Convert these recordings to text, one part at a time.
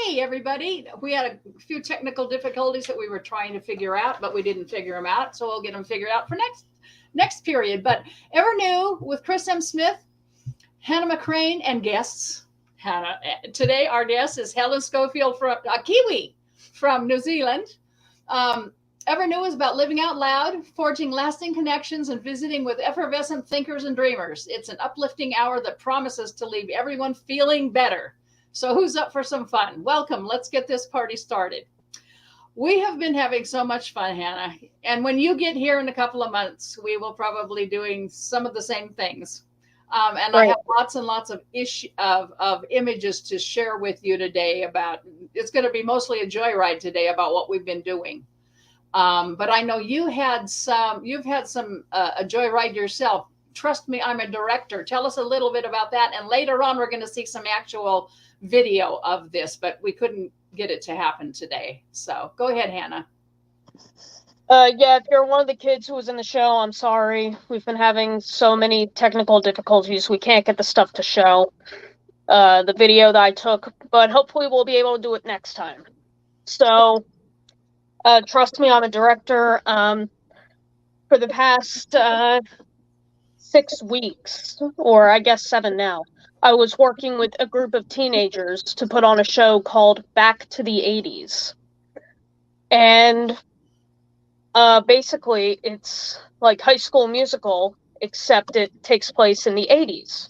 Hey, everybody. We had a few technical difficulties that we were trying to figure out, but we didn't figure them out. So we'll get them figured out for next period. But ever new with Chris M. Smith, Hannah McCrane, and guests. Hannah, today our guest is Helen Schofield from Kiwi from New Zealand. Um, Ever New is about living out loud, forging lasting connections, and visiting with effervescent thinkers and dreamers. It's an uplifting hour that promises to leave everyone feeling better. So who's up for some fun? Welcome. Let's get this party started. We have been having so much fun, Hannah. And when you get here in a couple of months, we will probably doing some of the same things. And right. I have lots and lots of images to share with you today about, it's going to be mostly a joyride today about what we've been doing. But I know you've had some a joyride yourself. Trust me, I'm a director. Tell us a little bit about that. And later on, we're going to see some actual video of this, but we couldn't get it to happen today. So go ahead, Hannah. Yeah, if you're one of the kids who was in the show, I'm sorry. We've been having so many technical difficulties. We can't get the stuff to show, the video that I took, but hopefully we'll be able to do it next time. So, trust me, I'm a director. For the past 6 weeks, or I guess 7 now, I was working with a group of teenagers to put on a show called Back to the 80s. And basically, it's like High School Musical, except it takes place in the 80s.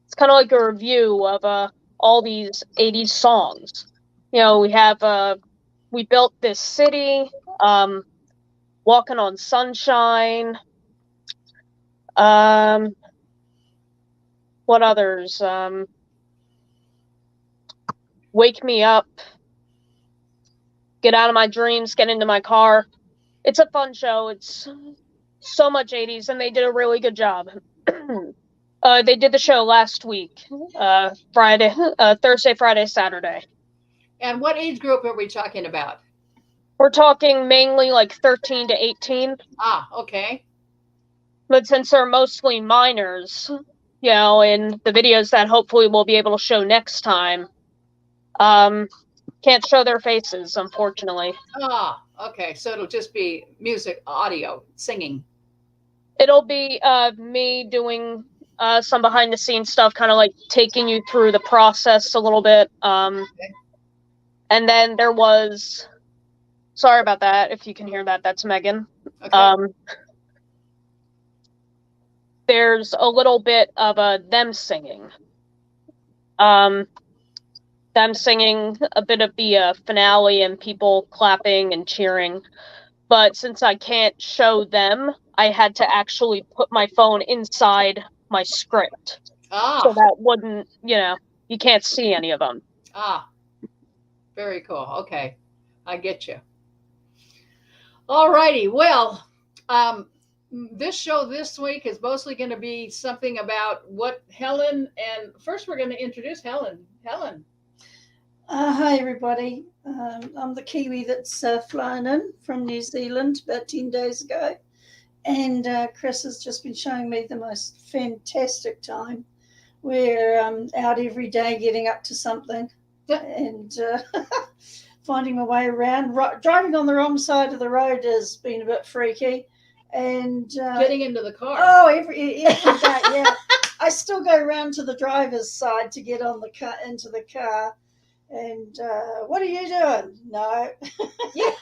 It's kind of like a review of all these 80s songs. You know, we built this city, Walking on Sunshine. What others? Wake Me Up. Get Out of My Dreams, Get Into My Car. It's a fun show. It's so much 80s, and they did a really good job. They did the show last week, Thursday, Friday, Saturday. And what age group are we talking about? We're talking mainly like 13 to 18. Ah, okay. But since they're mostly minors, you know, in the videos that hopefully we'll be able to show next time, can't show their faces, unfortunately. Ah, okay. So it'll just be music, audio, singing. It'll be me doing some behind the scenes stuff, kind of like taking you through the process a little bit. Okay. And then there was, sorry about that, if you can hear that, that's Megan. Okay. There's a little bit of them singing. Them singing a bit of the finale and people clapping and cheering. But since I can't show them, I had to actually put my phone inside my script. Ah. So that wouldn't, you know, you can't see any of them. Ah, very cool. Okay, I get you. All righty. Well, this show this week is mostly going to be something about what Helen, and first we're going to introduce Helen. Helen. Hi, everybody. I'm the Kiwi that's flown in from New Zealand about 10 days ago. And Chris has just been showing me the most fantastic time. We're out every day getting up to something and finding my way around. Driving on the wrong side of the road has been a bit freaky. And getting into the car. Oh, every day, yeah. I still go around to the driver's side to get on into the car. And what are you doing? No. Yeah.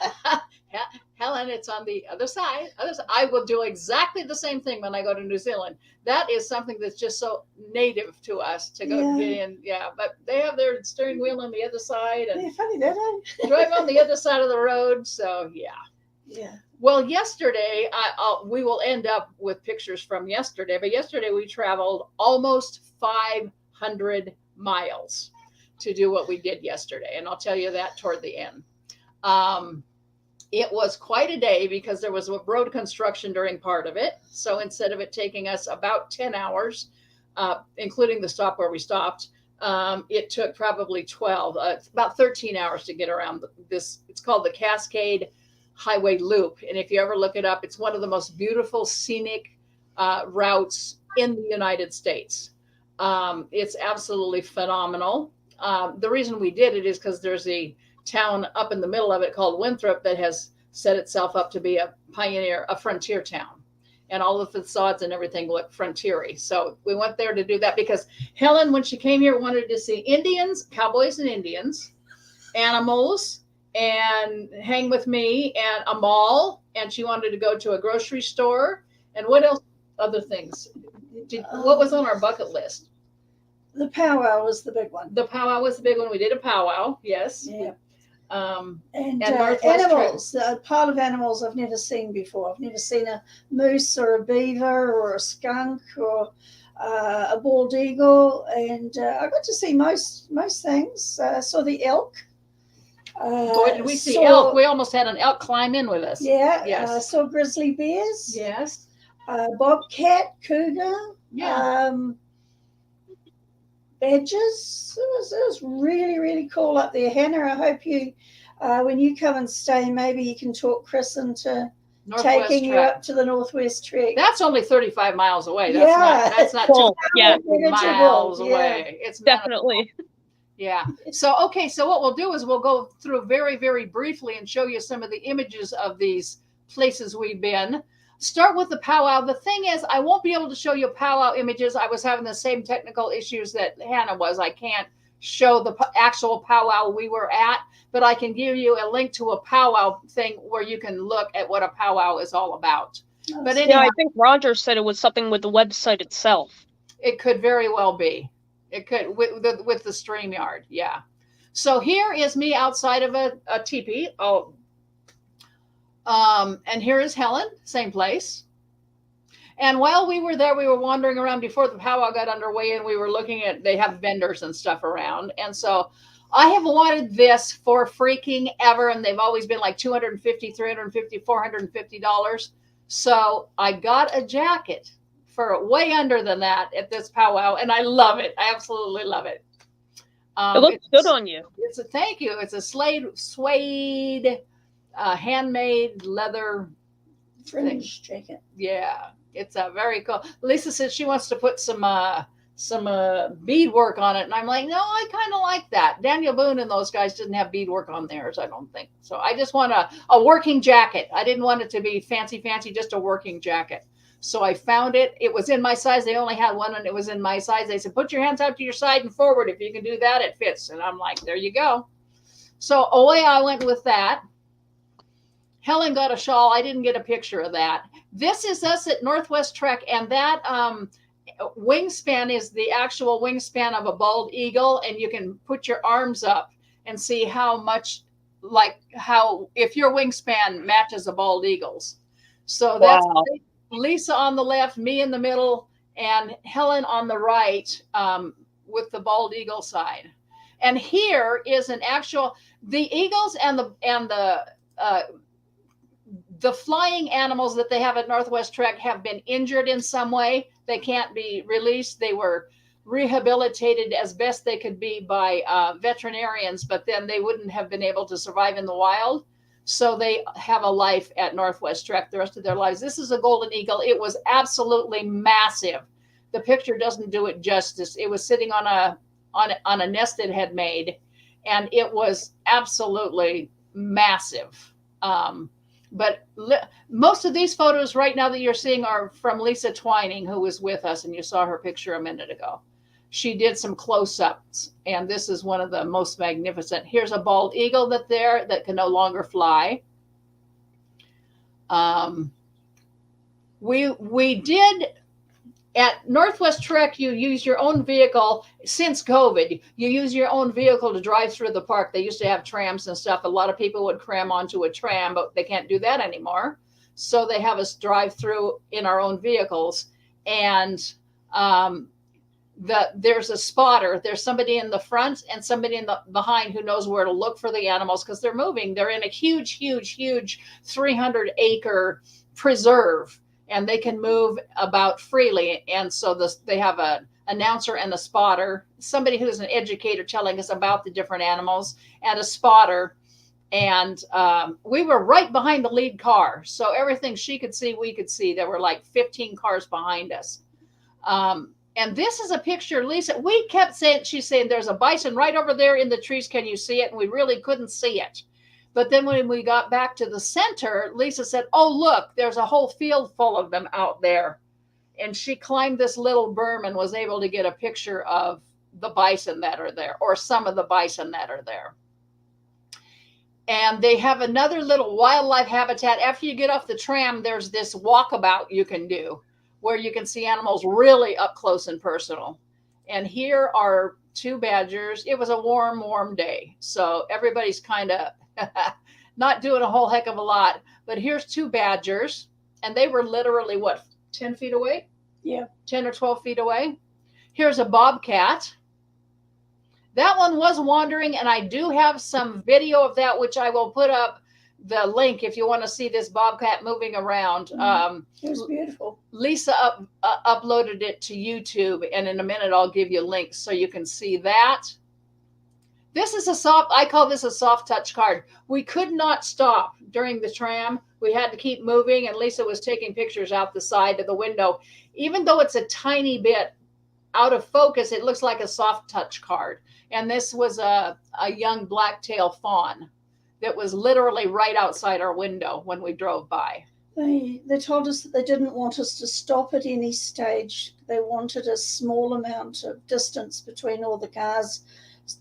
Helen, it's on the other side. I will do exactly the same thing when I go to New Zealand. That is something that's just so native to us to go get in. Yeah, but they have their steering wheel on the other side. And funny that, eh? drive on the other side of the road. So, yeah. Yeah. Well, yesterday, we will end up with pictures from yesterday. But yesterday we traveled almost 500 miles to do what we did yesterday. And I'll tell you that toward the end. It was quite a day because there was road construction during part of it. So instead of it taking us about 10 hours, including the stop where we stopped, it took probably 12, about 13 hours to get around this. It's called the Cascade Highway Loop. And if you ever look it up, it's one of the most beautiful scenic routes in the United States. It's absolutely phenomenal. The reason we did it is because there's a town up in the middle of it called Winthrop that has set itself up to be a pioneer, a frontier town. And all the facades and everything look frontiery. So we went there to do that because Helen, when she came here, wanted to see Indians, cowboys and Indians, animals, and hang with me, and a mall. And she wanted to go to a grocery store. And what else? Other things. What was on our bucket list? The powwow was the big one. The powwow was the big one. We did a powwow, yes. Yeah. And Animals, a pile of animals I've never seen before. I've never seen a moose or a beaver or a skunk or a bald eagle, and I got to see most things. Saw the elk. Boy, did we see elk. We almost had an elk climb in with us. Yeah. Yes. Saw grizzly bears. Yes. Bobcat, cougar. Yeah. Badgers. It was really, really cool up there. Hannah, I hope you, when you come and stay, maybe you can talk Chris into taking you up to the Northwest Trek. That's only 35 miles away. That's not cool. miles away. It's definitely. Yeah. So, okay. So what we'll do is we'll go through very, very briefly and show you some of the images of these places we've been. Start with the powwow. The thing is, I won't be able to show you powwow images. I was having the same technical issues that Hannah was. I can't show the actual powwow we were at, but I can give you a link to a powwow thing where you can look at what a powwow is all about. But anyhow, I think Roger said it was something with the website itself. It could very well be. It could with the StreamYard. Yeah. So here is me outside of a teepee. And here is Helen, same place. And while we were there, we were wandering around before the powwow got underway, and we were looking at, they have vendors and stuff around. And so I have wanted this for freaking ever. And they've always been like $250, $350, $450. So I got a jacket for way under than that at this powwow. And I love it. I absolutely love it. It looks good on you. Thank you. It's a suede handmade leather fringe jacket. Yeah, it's a very cool. Lisa says she wants to put some beadwork on it, and I'm like, no, I kind of like that. Daniel Boone and those guys didn't have beadwork on theirs, I don't think. So I just want a working jacket. I didn't want it to be fancy, just a working jacket. So I found it. It was in my size. They only had one, and it was in my size. They said, put your hands out to your side and forward. If you can do that, it fits. And I'm like, there you go. So away I went with that. Helen got a shawl. I didn't get a picture of that. This is us at Northwest Trek, and that wingspan is the actual wingspan of a bald eagle, and you can put your arms up and see how much, if your wingspan matches a bald eagle's. So that's Lisa on the left, me in the middle, and Helen on the right with the bald eagle side. And here is an actual, the eagles and the flying animals that they have at Northwest Trek have been injured in some way. They can't be released. They were rehabilitated as best they could be by veterinarians, but then they wouldn't have been able to survive in the wild. So they have a life at Northwest Trek the rest of their lives. This is a golden eagle. It was absolutely massive. The picture doesn't do it justice. It was sitting on a nest it had made, and it was absolutely massive. But most of these photos right now that you're seeing are from Lisa Twining, who was with us, and you saw her picture a minute ago. She did some close-ups, and this is one of the most magnificent. Here's a bald eagle that can no longer fly. We did at Northwest Trek, you use your own vehicle. Since COVID, you use your own vehicle to drive through the park. They used to have trams and stuff. A lot of people would cram onto a tram, but they can't do that anymore. So they have us drive through in our own vehicles. And there's a spotter. There's somebody in the front and somebody in the behind who knows where to look for the animals because they're moving. They're in a huge 300-acre preserve. And they can move about freely. And so they have an announcer and a spotter, somebody who's an educator telling us about the different animals, and a spotter. And we were right behind the lead car. So everything she could see, we could see. There were like 15 cars behind us. And this is a picture, Lisa. We kept saying, she's saying, there's a bison right over there in the trees. Can you see it? And we really couldn't see it. But then when we got back to the center, Lisa said, oh, look, there's a whole field full of them out there. And she climbed this little berm and was able to get a picture of the bison that are there, or some of the bison that are there. And they have another little wildlife habitat. After you get off the tram, there's this walkabout you can do where you can see animals really up close and personal. And here are two badgers. It was a warm, warm day. So everybody's kind of not doing a whole heck of a lot. But here's two badgers. And they were literally, what, 10 feet away? Yeah. 10 or 12 feet away. Here's a bobcat. That one was wandering, and I do have some video of that, which I will put up the link if you want to see this bobcat moving around. It was beautiful. Lisa uploaded it to YouTube, and in a minute I'll give you links so you can see that. This is I call this a soft touch card. We could not stop during the tram. We had to keep moving, and Lisa was taking pictures out the side of the window. Even though it's a tiny bit out of focus, it looks like a soft touch card. And this was a young black-tail fawn that was literally right outside our window when we drove by. They told us that they didn't want us to stop at any stage. They wanted a small amount of distance between all the cars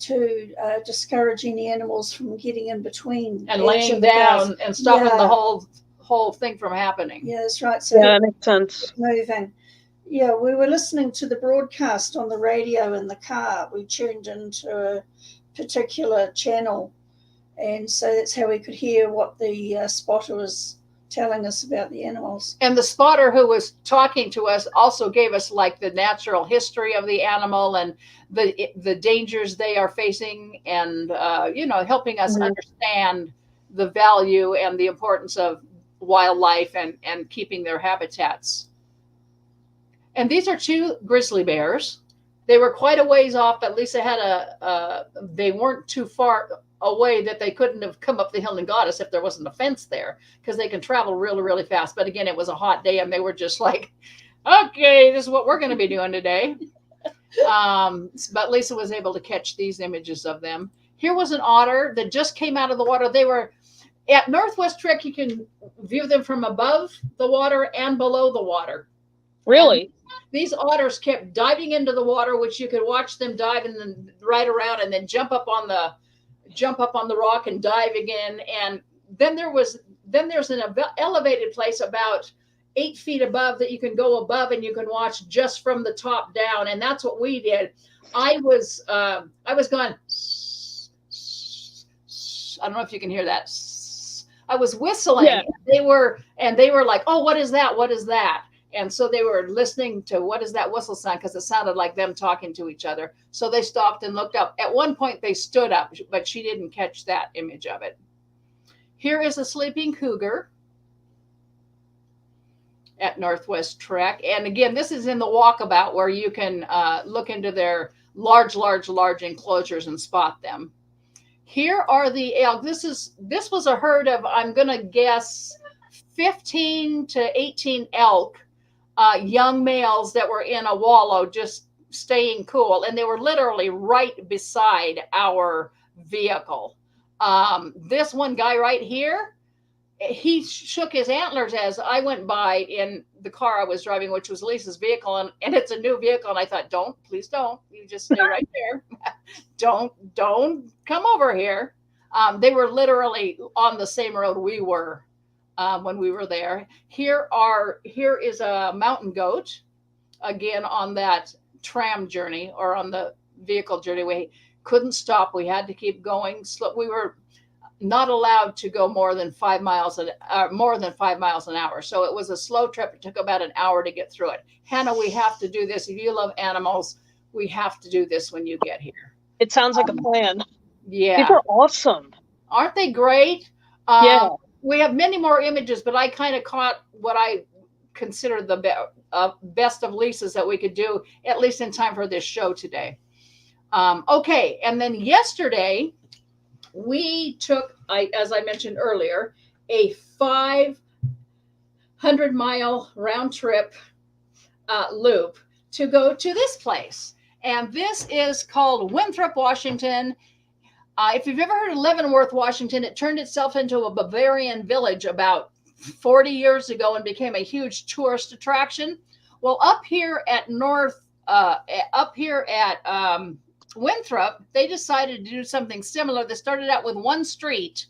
to discourage any animals from getting in between. And laying down and stopping the whole thing from happening. Yeah, that's right. So yeah, that makes sense. Moving. Yeah, we were listening to the broadcast on the radio in the car. We tuned into a particular channel, and so that's how we could hear what the spotter was telling us about the animals. And the spotter who was talking to us also gave us like the natural history of the animal and the dangers they are facing, and helping us understand the value and the importance of wildlife and keeping their habitats. And these are two grizzly bears. They were quite a ways off, but Lisa had they weren't too far away that they couldn't have come up the hill and got us if there wasn't a fence there, because they can travel really, really fast. But again, it was a hot day and they were just like, okay, this is what we're going to be doing today. But Lisa was able to catch these images of them. Here was an otter that just came out of the water. They were at Northwest Trek. You can view them from above the water and below the water. Really? These otters kept diving into the water, which you could watch them dive and then right around and then jump up on the rock and dive again. And then there's an elevated place about 8 feet above that you can go above and you can watch just from the top down. And that's what we did. I was going, I don't know if you can hear that. I was whistling. Yeah. They were like, oh, what is that? What is that? And so they were listening to what is that whistle sound, because it sounded like them talking to each other. So they stopped and looked up. At one point they stood up, but she didn't catch that image of it. Here is a sleeping cougar at Northwest Trek. And again, this is in the walkabout where you can look into their large enclosures and spot them. Here are the elk. This was a herd of, I'm going to guess, 15 to 18 elk. Young males that were in a wallow just staying cool, and they were literally right beside our vehicle. This one guy right here, he shook his antlers as I went by in the car I was driving, which was Lisa's vehicle, and it's a new vehicle, and I thought, please don't, you just stay right there. don't come over here. They were literally on the same road we were when we were there. Here is a mountain goat, again on that tram journey or on the vehicle journey. We couldn't stop. We had to keep going. We were not allowed to go more than 5 miles an hour. So it was a slow trip. It took about an hour to get through it. Hannah, we have to do this. If you love animals, we have to do this when you get here. It sounds like a plan. Yeah. People are awesome. Aren't they great? Yeah. We have many more images, but I kind of caught what I consider the best of Lisa's that we could do, at least in time for this show today. Okay, and then yesterday, we took, as I mentioned earlier, a 500-mile round trip loop to go to this place. And this is called Winthrop, Washington. If you've ever heard of Leavenworth, Washington, it turned itself into a Bavarian village about 40 years ago and became a huge tourist attraction. Well, up here at Winthrop, they decided to do something similar. They started out with one street,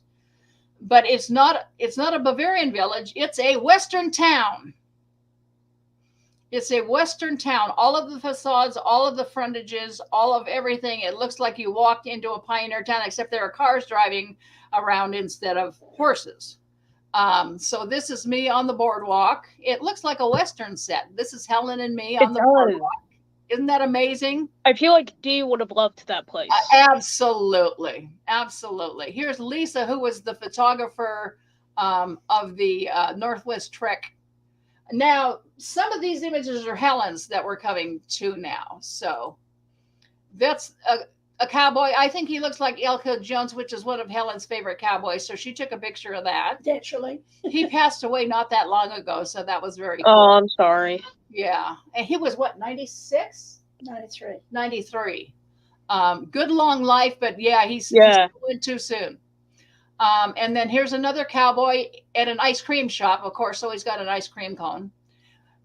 but it's not a Bavarian village. It's a Western town. It's a Western town. All of the facades, all of the frontages, all of everything. It looks like you walked into a pioneer town, except there are cars driving around instead of horses. So this is me on the boardwalk. It looks like a Western set. This is Helen and me on the boardwalk. Isn't that amazing? I feel like Dee would have loved that place. Absolutely. Absolutely. Here's Lisa, who was the photographer of the Northwest Trek. Now, some of these images are Helen's that we're coming to now. So that's a cowboy. I think he looks like Elko Jones, which is one of Helen's favorite cowboys. So she took a picture of that. Naturally. He passed away not that long ago. So that was very cool. Oh, I'm sorry. Yeah. And he was what, 96? 93. 93. Good long life, but yeah, he went too soon. And then here's another cowboy at an ice cream shop, of course. So he's got an ice cream cone.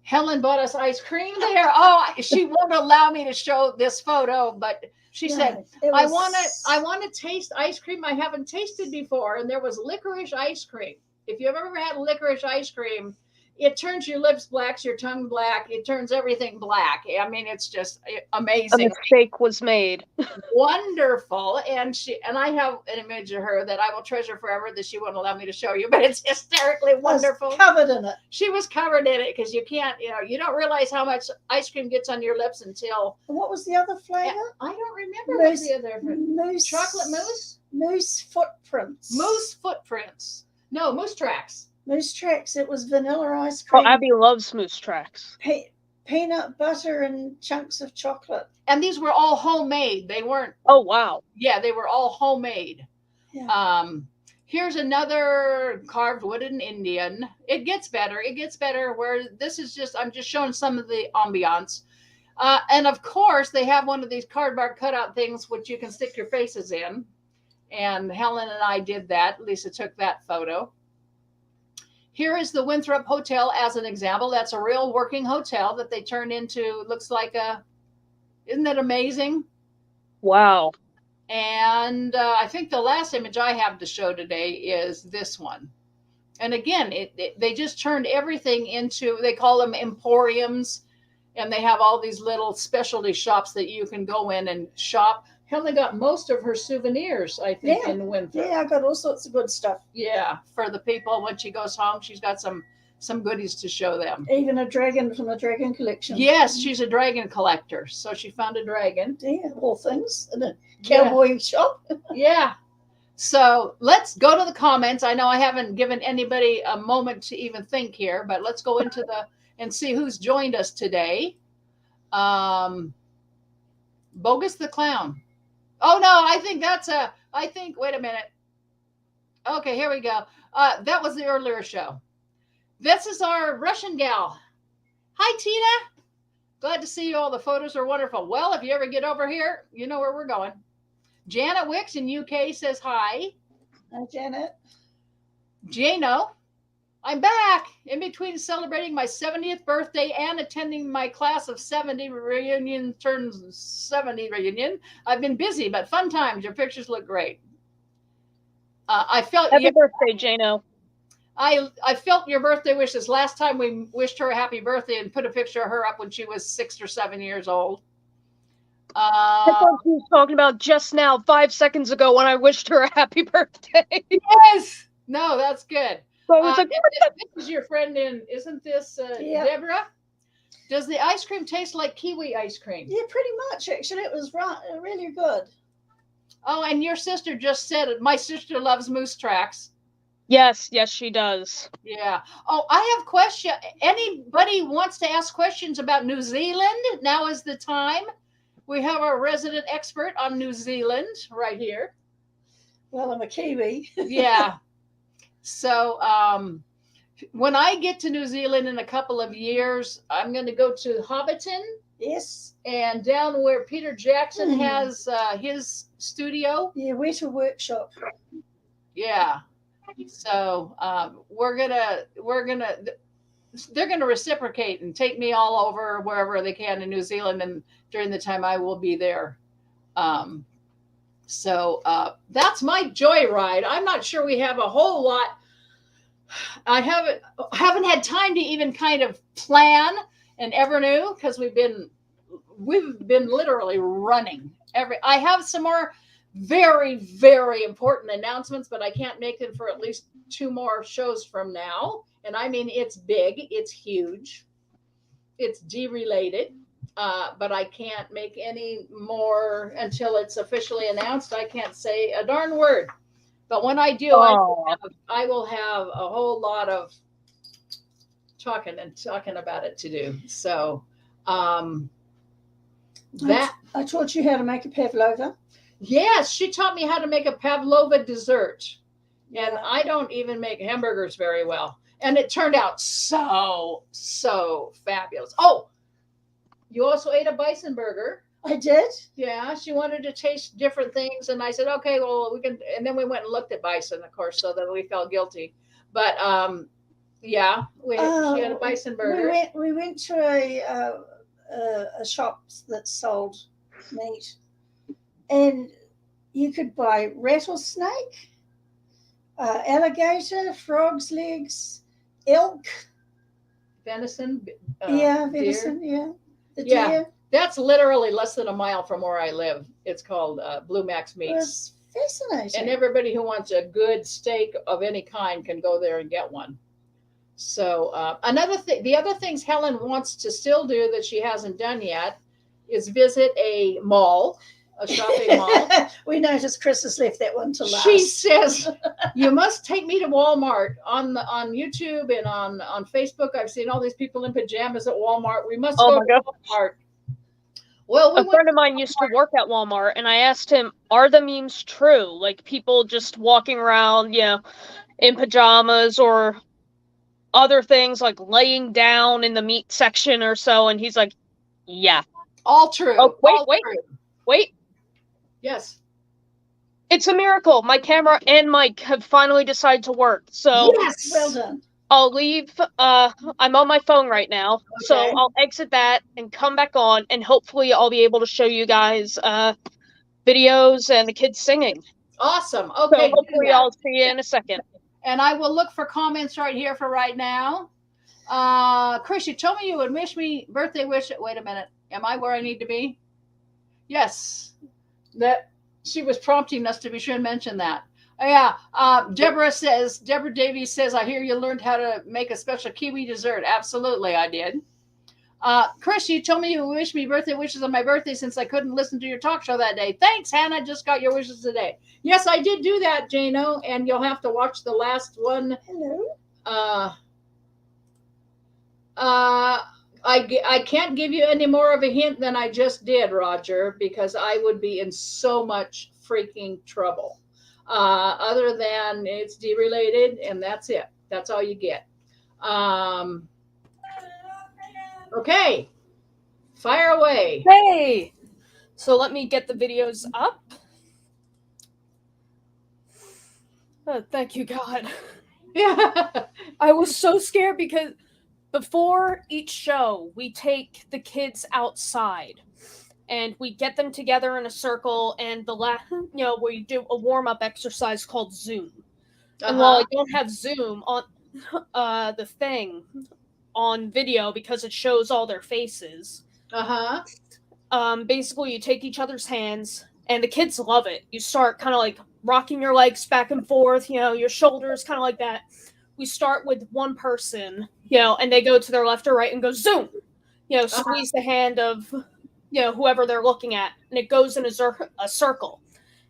Helen bought us ice cream there. Oh, she won't allow me to show this photo, but she said, I want to taste ice cream I haven't tasted before. And there was licorice ice cream. If you've ever had licorice ice cream, it turns your lips black, your tongue black. It turns everything black. I mean, it's just amazing. A mistake was made. Wonderful. And I have an image of her that I will treasure forever that she won't allow me to show you, but it's hysterically wonderful. Covered in it. She was covered in it because you can't, you don't realize how much ice cream gets on your lips until. What was the other flavor? I don't remember what the other. Mousse. Chocolate mousse? Mousse footprints. Mousse footprints. No, Moose Tracks. Moose Tracks. It was vanilla ice cream. Oh, Abby loves Moose Tracks. Peanut butter and chunks of chocolate. And these were all homemade. They weren't. Oh, wow. Yeah, they were all homemade. Yeah. Here's another carved wooden Indian. It gets better. It gets better where this is just, I'm just showing some of the ambiance. And of course, they have one of these cardboard cutout things, which you can stick your faces in. And Helen and I did that. Lisa took that photo. Here is the Winthrop Hotel as an example. That's a real working hotel that they turned into, looks like isn't that amazing? Wow. And I think the last image I have to show today is this one. And again, they just turned everything into, they call them emporiums. And they have all these little specialty shops that you can go in and shop. Helen got most of her souvenirs, I think, in Winthrop. Yeah, I got all sorts of good stuff. Yeah, for the people when she goes home, she's got some goodies to show them. Even a dragon from the dragon collection. Yes, she's a dragon collector. So she found a dragon. Yeah, all things in a cowboy shop. Yeah. So let's go to the comments. I know I haven't given anybody a moment to even think here, but let's go into and see who's joined us today. Bogus the Clown. Oh, no, I think wait a minute. Okay, here we go. That was the earlier show. This is our Russian gal. Hi, Tina. Glad to see you all. The photos are wonderful. Well, if you ever get over here, you know where we're going. Janet Wicks in UK says hi. Hi, Janet. Jano. I'm back in between celebrating my 70th birthday and attending my class of 70 reunion. I've been busy, but fun times. Your pictures look great. I felt happy birthday, Jano. I felt your birthday wishes last time we wished her a happy birthday and put a picture of her up when she was 6 or 7 years old. That's what she was talking about just now, 5 seconds ago, when I wished her a happy birthday. Yes. No, that's good. So I was like, this is your friend isn't this Deborah? Does the ice cream taste like kiwi ice cream? Yeah, pretty much, actually. It was really good. Oh, and your sister just said it. My sister loves Moose Tracks. Yes, she does. Yeah. Oh, I have question. Anybody wants to ask questions about New Zealand? Now is the time. We have our resident expert on New Zealand right here. Well, I'm a Kiwi. Yeah. So when I get to New Zealand in a couple of years, I'm going to go to Hobbiton Yes. And down where Peter Jackson has his studio. Yeah, Weta Workshop. Yeah. So they're gonna reciprocate and take me all over wherever they can in New Zealand, and during the time I will be there. So that's my joyride. I'm not sure we have a whole lot. I haven't had time to even kind of plan and ever knew, because we've been literally running I have some more very, very important announcements, but I can't make them for at least 2 more shows from now. And I mean, it's big, it's huge, it's derelated, but I can't make any more until it's officially announced. I can't say a darn word. But when I do, I will have a whole lot of talking about it to do. So that I taught you how to make a pavlova. Yes, she taught me how to make a pavlova dessert. And I don't even make hamburgers very well. And it turned out so fabulous. Oh, you also ate a bison burger. I did. Yeah, she wanted to taste different things, and I said, okay, well, we can. And then we went and looked at bison, of course, so that we felt guilty. But yeah, she had a bison burger. We went to a shop that sold meat, and you could buy rattlesnake, alligator, frog's legs, elk, venison. Venison. Deer. Yeah, the deer. That's literally less than a mile from where I live. It's called Blue Max Meats. That's fascinating. And everybody who wants a good steak of any kind can go there and get one. So the other things Helen wants to still do that she hasn't done yet is visit a mall, a shopping mall. We noticed Chris has left that one to last. She says, you must take me to Walmart. On YouTube and on Facebook, I've seen all these people in pajamas at Walmart. We must go to Walmart. Well, a friend of mine used to work at Walmart, and I asked him, are the memes true? Like people just walking around, in pajamas or other things, like laying down in the meat section or so. And he's like, yeah. All true. Oh, wait. Yes. It's a miracle. My camera and mic have finally decided to work. So yes. Well done. I'll leave. I'm on my phone right now, okay. So I'll exit that and come back on, and hopefully I'll be able to show you guys videos and the kids singing. Awesome. Okay. So hopefully I'll see you in a second. And I will look for comments right here for right now. Chris, you told me you would wish me birthday wish. Wait a minute. Am I where I need to be? Yes. That she was prompting us to be sure and mention that. Yeah. Deborah Davies says, I hear you learned how to make a special kiwi dessert. Absolutely, I did. Chris, you told me you wish me birthday wishes on my birthday since I couldn't listen to your talk show that day. Thanks, Hannah. Just got your wishes today. Yes, I did do that, Jano, and you'll have to watch the last one. Hello. I can't give you any more of a hint than I just did, Roger, because I would be in so much freaking trouble. Other than it's derelated, and that's it. That's all you get. Okay, fire away. Hey, so let me get the videos up. Thank you, God. Yeah. I was so scared because before each show, we take the kids outside and we get them together in a circle, and we do a warm-up exercise called Zoom. And while I don't have Zoom on the thing on video because it shows all their faces, basically you take each other's hands, and the kids love it. You start kind of like rocking your legs back and forth, your shoulders kind of like that. We start with one person, and they go to their left or right and go Zoom, squeeze the hand of whoever they're looking at, and it goes in a circle.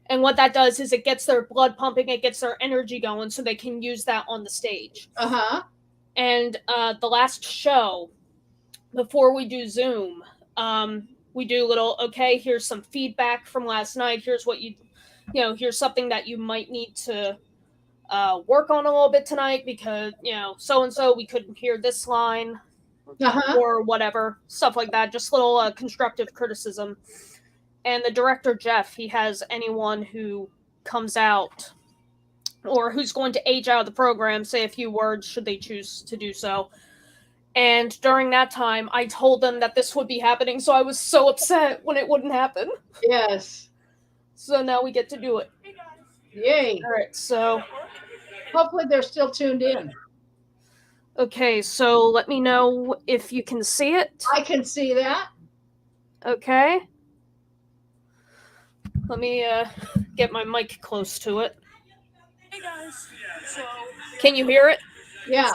And what that does is it gets their blood pumping, it gets their energy going so they can use that on the stage. And the last show, before we do Zoom, we do here's some feedback from last night. Here's what here's something that you might need to work on a little bit tonight because, so-and-so, we couldn't hear this line Uh-huh. or whatever, stuff like that, just little constructive criticism. And the director, Jeff, he has anyone who comes out or who's going to age out of the program say a few words should they choose to do so. And during that time, I told them that this would be happening, so I was so upset when it wouldn't happen. Yes. So now we get to do it. Yay. All right, so Hopefully they're still tuned in. okay, so let me know if you can see it. I can see that. Okay. Let me get my mic close to it. Hey guys. So can you hear it? Yeah.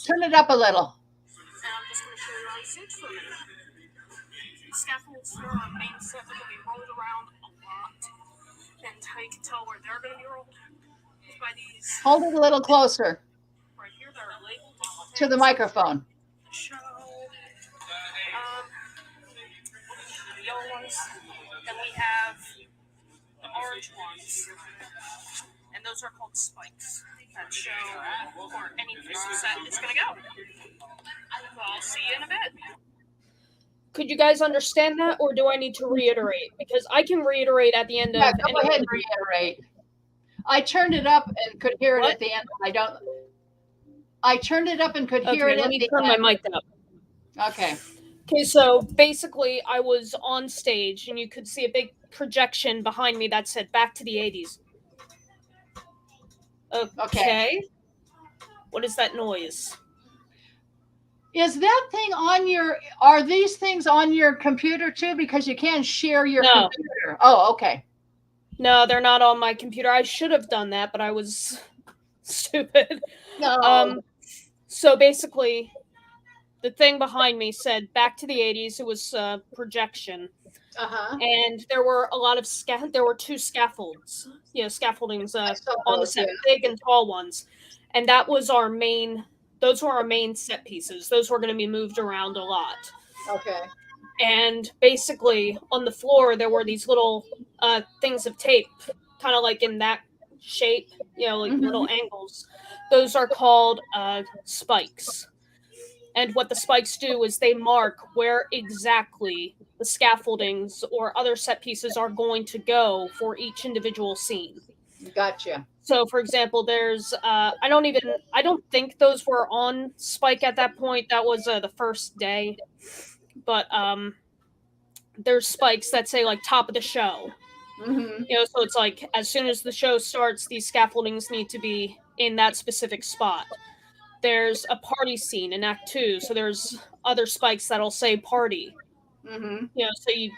Turn it up a little. And I'm just going to show you on stage for a minute. Scaffolds are on main set that will be rolled around a lot. And how you can tell where they're going to be rolled is by these. Hold it a little closer Right here, they're labeled to the microphone. show. The yellow ones. Then we have the orange ones. And those are called spikes that show where any pistol set is going to go. So I'll see you in a bit. Could you guys understand that, or do I need to reiterate? Because I can reiterate at the end of. Yeah, go ahead and reiterate. I turned it up and could hear it at the end. I turned it up and could hear it let at me the turn end. my mic up. Okay. Okay, so basically, I was on stage, and you could see a big projection behind me that said "Back to the '80s." Okay. What is that noise? Is that thing on are these things on your computer too? Because you can share your computer. Oh, okay. No, they're not on my computer. I should have done that, but I was stupid. No. So basically, the thing behind me said "Back to the '80s." It was projection. Uh-huh. And there were a lot of there were two scaffolds, scaffoldings on the set, yeah. big and tall ones. And that was our main, those were our main set pieces. Those were going to be moved around a lot. Okay. And basically on the floor, there were these little things of tape, kind of like in that shape, like little angles. Those are called spikes. And what the spikes do is they mark where exactly the scaffoldings or other set pieces are going to go for each individual scene. Gotcha. So, for example, there's I don't think those were on spike at that point. That was the first day, but there's spikes that say like top of the show. Mm-hmm. So it's like as soon as the show starts, these scaffoldings need to be in that specific spot. There's a party scene in Act 2, so there's other spikes that'll say party. Mm-hmm. So you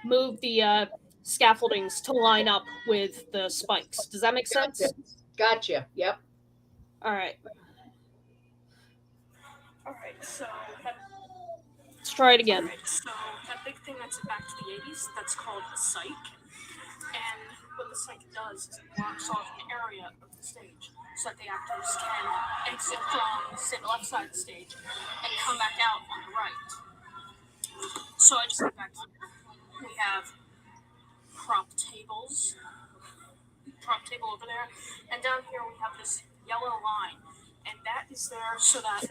move the scaffoldings to line up with the spikes. Does that make sense? Gotcha. Yep. All right. So let's try it again. So that big thing that's back to the '80s, that's called a cyc. And what the cyc does is it blocks off an area of the stage so that the actors can exit from, say, the left side of the stage and come back out on the right. So I just went back to we have prop table over there, and down here we have this yellow line, and that is there so that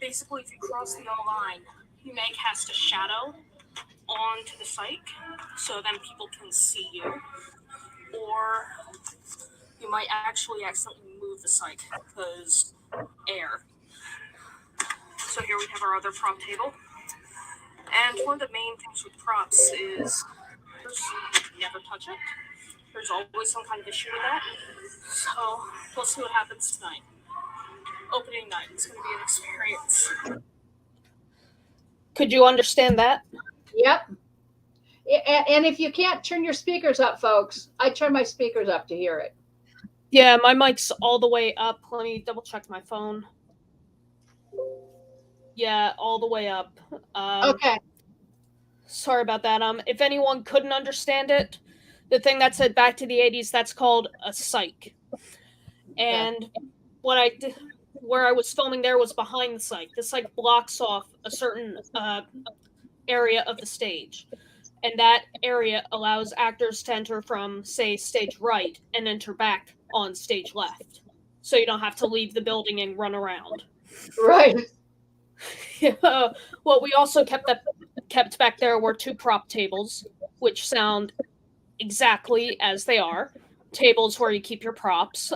basically if you cross the yellow line, you may cast a shadow onto the cyc, so then people can see you, or you might actually accidentally move the cyc because air. So here we have our other prop table. And one of the main things with props is never touch it. There's always some kind of issue with that. So we'll see what happens tonight. Opening night. It's going to be an experience. Could you understand that? Yep. And if you can't turn your speakers up, folks, I turn my speakers up to hear it. Yeah, my mic's all the way up. Let me double check my phone. Yeah, all the way up. Okay. Sorry about that. If anyone couldn't understand it, the thing that said back to the '80s, that's called a cyc. And what I did, where I was filming there was behind the cyc. The cyc blocks off a certain area of the stage. And that area allows actors to enter from, say, stage right and enter back on stage left. so you don't have to leave the building and run around. Right. Yeah. What we also kept back there were 2 prop tables, which sound exactly as they are. Tables where you keep your props.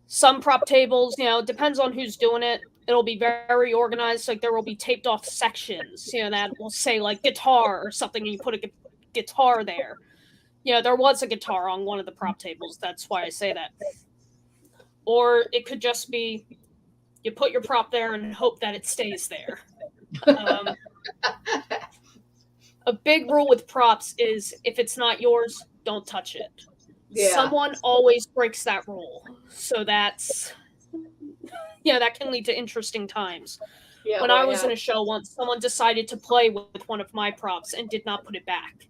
Some prop tables, depends on who's doing it. It'll be very organized. Like there will be taped off sections, that will say like guitar or something, and you put a guitar there. There was a guitar on one of the prop tables. That's why I say that. Or it could just be you put your prop there and hope that it stays there. A big rule with props is if it's not yours, don't touch it. Yeah. Someone always breaks that rule. So that's, that can lead to interesting times. Yeah, when I was in a show once, someone decided to play with one of my props and did not put it back.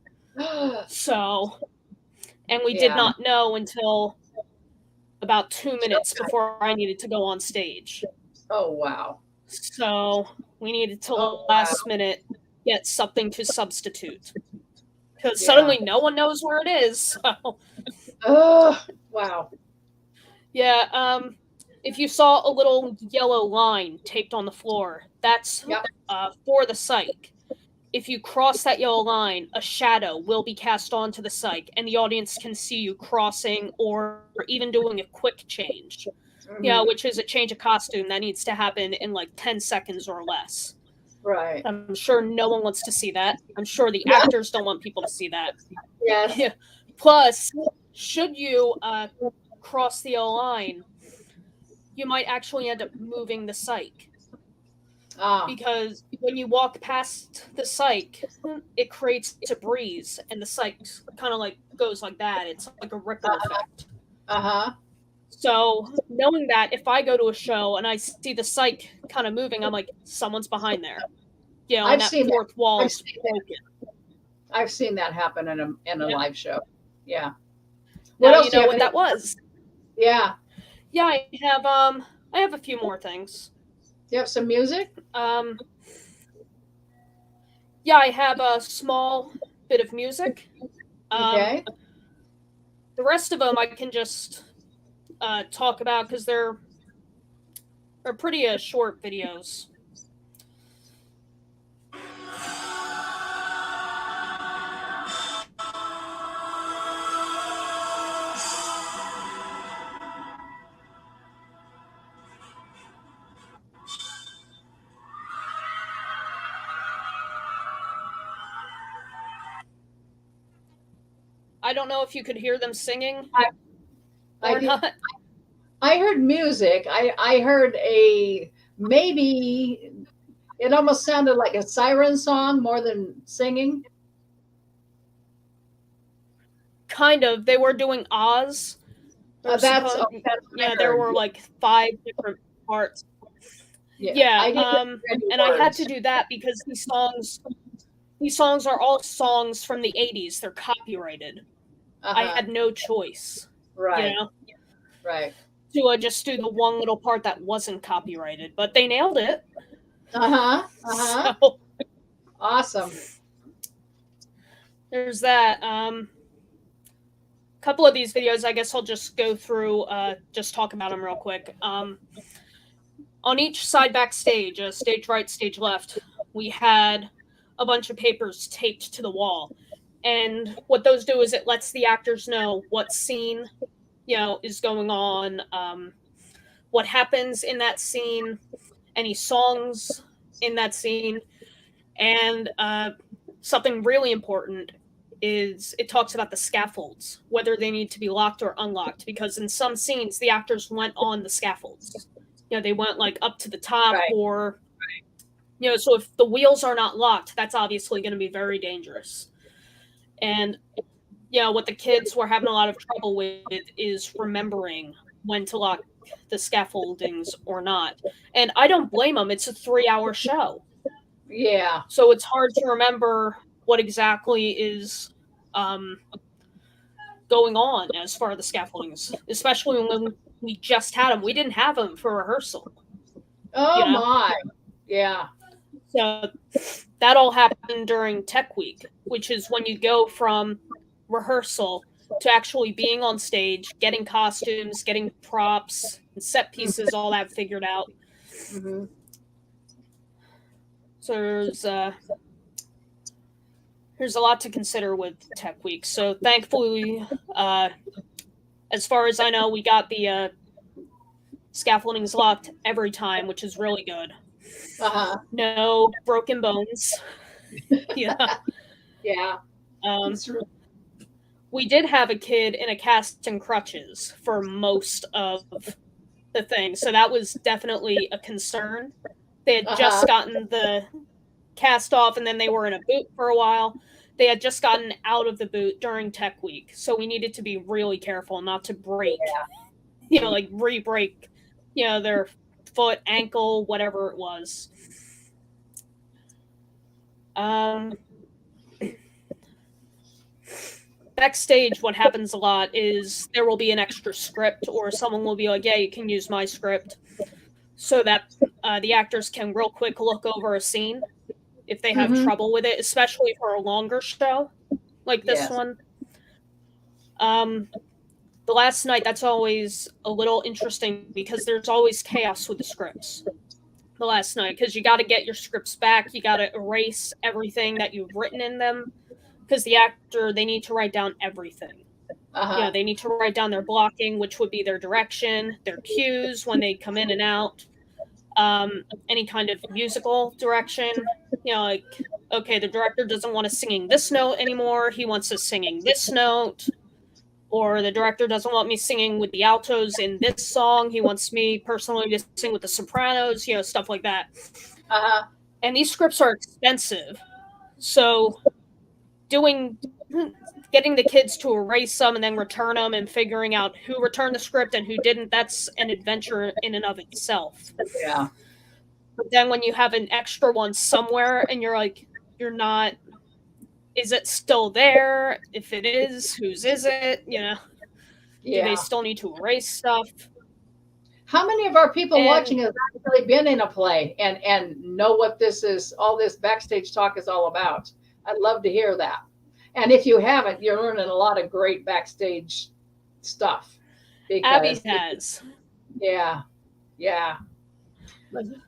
So, and we did not know until about 2 minutes before I needed to go on stage. Oh, wow. So we needed to last minute get something to substitute. Because suddenly no one knows where it is. So. Oh, wow. Yeah, if you saw a little yellow line taped on the floor, that's for the psych. If you cross that yellow line, a shadow will be cast onto the psych, and the audience can see you crossing or even doing a quick change. Which is a change of costume that needs to happen in like 10 seconds or less. Right. I'm sure no one wants to see that. I'm sure the actors don't want people to see that. Yes. Yeah. Plus, should you cross the yellow line, you might actually end up moving the psych. Because when you walk past the psych, it creates a breeze, and the psych kind of like goes like that. It's like a ripple effect. So knowing that, if I go to a show and I see the psych kind of moving, I'm like, someone's behind there. I've seen that. Fourth wall is broken. I've seen that happen in a live show. Yeah. What else? You know what that was? Yeah. Yeah, I have a few more things. You have some music? Yeah, I have a small bit of music. Okay. The rest of them I can just talk about because they're pretty short videos. I don't know if you could hear them singing or not. I heard music. I heard maybe it almost sounded like a siren song more than singing. Kind of. They were doing Oz. There were like 5 different parts. Yeah, and I had to do that because these songs are all songs from the 80s. They're copyrighted. I had no choice. Right. Right. To just do the one little part that wasn't copyrighted, but they nailed it. So, awesome. There's that. Couple of these videos, I guess I'll just go through, just talk about them real quick. On each side backstage, stage right, stage left, we had a bunch of papers taped to the wall. And what those do is it lets the actors know what scene, is going on, what happens in that scene, any songs in that scene. And something really important is it talks about the scaffolds, whether they need to be locked or unlocked, because in some scenes, the actors went on the scaffolds. They went like up to the top or, so if the wheels are not locked, that's obviously going to be very dangerous. And, what the kids were having a lot of trouble with is remembering when to lock the scaffoldings or not. And I don't blame them. It's a 3-hour show. Yeah. So it's hard to remember what exactly is going on as far as the scaffoldings, especially when we just had them. We didn't have them for rehearsal. Oh, my. Yeah. So that all happened during Tech Week, which is when you go from rehearsal to actually being on stage, getting costumes, getting props, and set pieces, all that figured out. Mm-hmm. So there's a lot to consider with Tech Week. So thankfully, as far as I know, we got the scaffoldings locked every time, which is really good. No broken bones. Yeah. Yeah. We did have a kid in a cast and crutches for most of the thing, so that was definitely a concern. They had just gotten the cast off, and then they were in a boot for a while. They had just gotten out of the boot during Tech Week, so we needed to be really careful not to break, like re-break, their foot, ankle, whatever it was. Backstage, what happens a lot is there will be an extra script, or someone will be like, yeah, you can use my script, so that the actors can real quick look over a scene if they have trouble with it, especially for a longer show like this one. The last night, that's always a little interesting because there's always chaos with the scripts the last night, because you got to get your scripts back. You got to erase everything that you've written in them, because the actor, they need to write down everything. They need to write down their blocking, which would be their direction, their cues when they come in and out, any kind of musical direction. Like, okay, the director doesn't want us singing this note anymore. He wants us singing this note. Or the director doesn't want me singing with the altos in this song. He wants me personally to sing with the sopranos, stuff like that. And these scripts are expensive. So getting the kids to erase them and then return them and figuring out who returned the script and who didn't, that's an adventure in and of itself. Yeah. But then when you have an extra one somewhere and you're like, is it still there? If it is, whose is it? Do they still need to erase stuff? How many of our people watching have actually been in a play and know what this is, all this backstage talk is all about? I'd love to hear that. And if you haven't, you're learning a lot of great backstage stuff. Abby has. Yeah.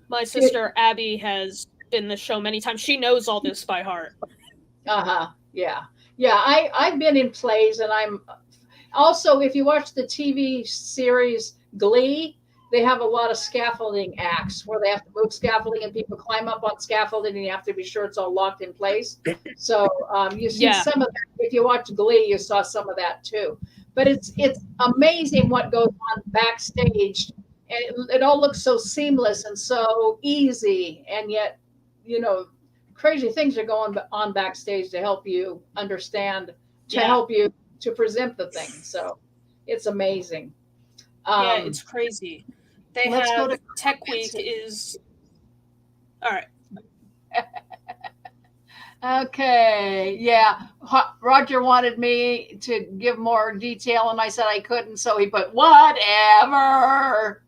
My sister Abby has been the show many times. She knows all this by heart. Yeah. I've been in plays, and I'm also, if you watch the TV series Glee, they have a lot of scaffolding acts where they have to move scaffolding and people climb up on scaffolding, and you have to be sure it's all locked in place. So you see some of that. If you watch Glee, you saw some of that too. But it's amazing what goes on backstage, and it all looks so seamless and so easy, and yet, crazy things are going on backstage to help you understand, to help you to present the thing. So it's amazing. It's crazy. They have Tech Week is all right. Okay. Yeah. Roger wanted me to give more detail, and I said I couldn't. So he put whatever.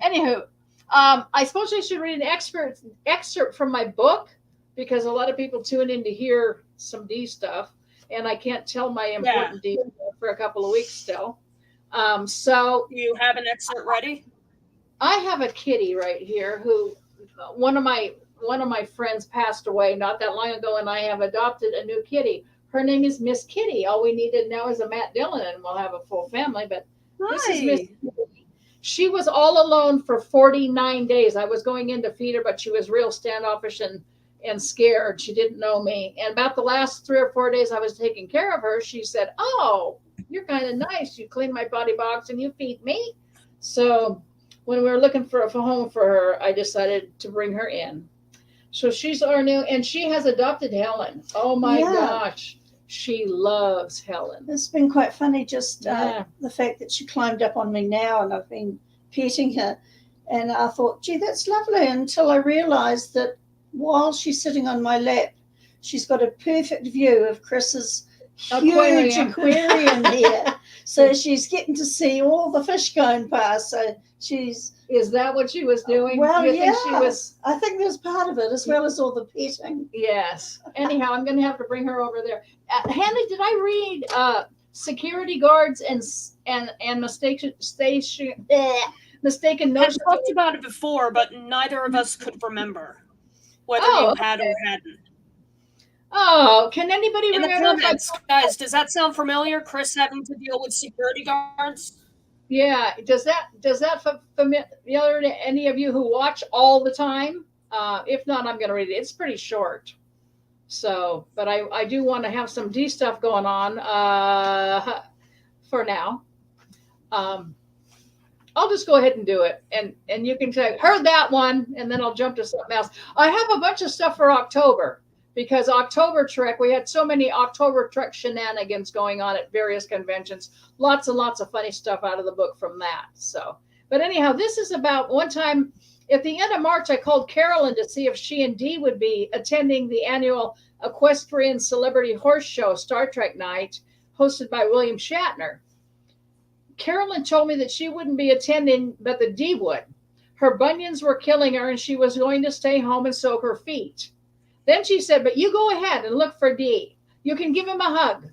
Anywho, I suppose I should read an excerpt from my book, because a lot of people tune in to hear some D stuff, and I can't tell my important D for a couple of weeks still. So you have an excerpt ready? I have a kitty right here who one of my friends passed away not that long ago, and I have adopted a new kitty. Her name is Miss Kitty. All we needed now is a Matt Dillon, and we'll have a full family. But this is Miss Kitty. She was all alone for 49 days. I was going in to feed her, but she was real standoffish and scared. She didn't know me. And about the last 3 or 4 days I was taking care of her, she said, "Oh, you're kind of nice. You clean my potty box and you feed me." So when we were looking for a home for her, I decided to bring her in. So she's our new, and she has adopted Helen. Oh my gosh. She loves Helen. It's been quite funny, just the fact that she climbed up on me now, and I've been petting her. And I thought, gee, that's lovely, until I realized that while she's sitting on my lap, she's got a perfect view of Chris's huge Aquarium. aquarium here. So she's getting to see all the fish going past. So she's, Is that what she was doing? well, You think she yeah. was? I think there's part of it as well as all the petting. Yes. Anyhow, I'm going to have to bring her over there. Hanley, did I read security guards and mistaken I've notions? talked about it before, but neither of us could remember whether Oh, you had okay. or hadn't. Oh, can anybody In the remember? comments, guys, does that sound familiar? Chris having to deal with security guards? Yeah. Does that familiar to any of you who watch all the time? If not, I'm going to read it. It's pretty short. So, but I do want to have some D stuff going on for now. I'll just go ahead and do it, and you can say heard that one, and then I'll jump to something else. I have a bunch of stuff for October because October Trek, we had so many October Trek shenanigans going on at various conventions. Lots and lots of funny stuff out of the book from that. So, but anyhow, this is about one time at the end of March, I called Carolyn to see if she and Dee would be attending the annual Equestrian Celebrity Horse Show Star Trek Night hosted by William Shatner. Carolyn told me that she wouldn't be attending, but that Dee would. Her bunions were killing her and she was going to stay home and soak her feet. Then she said, but you go ahead and look for Dee. You can give him a hug.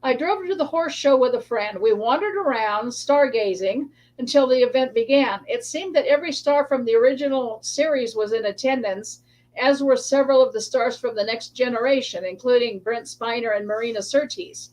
I drove to the horse show with a friend. We wandered around stargazing until the event began. It seemed that every star from the original series was in attendance, as were several of the stars from the next generation, including Brent Spiner and Marina Sirtis.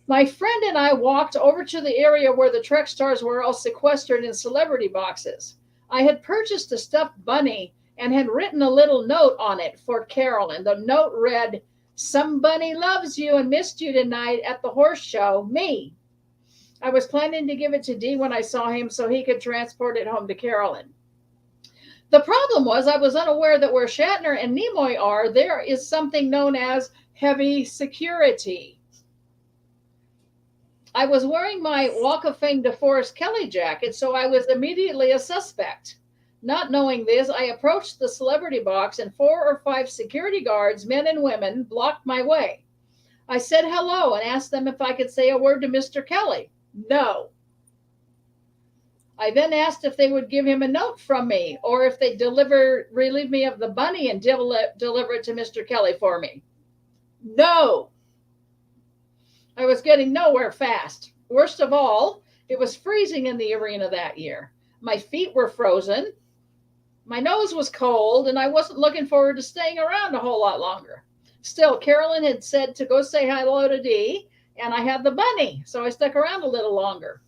My friend and I walked over to the area where the Trek stars were all sequestered in celebrity boxes. I had purchased a stuffed bunny and had written a little note on it for Carolyn. The note read, "Somebody loves you and missed you tonight at the horse show, me." I was planning to give it to Dee when I saw him so he could transport it home to Carolyn. The problem was I was unaware that where Shatner and Nimoy are, there is something known as heavy security. I was wearing my Walk of Fame DeForest Kelly jacket, so I was immediately a suspect. Not knowing this, I approached the celebrity box and 4 or 5 security guards, men and women, blocked my way. I said hello and asked them if I could say a word to Mr. Kelly. No. I then asked if they would give him a note from me or if they'd relieve me of the bunny and deliver it to Mr. Kelly for me. No. I was getting nowhere fast. Worst of all, it was freezing in the arena that year. My feet were frozen. My nose was cold, and I wasn't looking forward to staying around a whole lot longer. Still, Carolyn had said to go say hello to Dee, and I had the bunny, so I stuck around a little longer.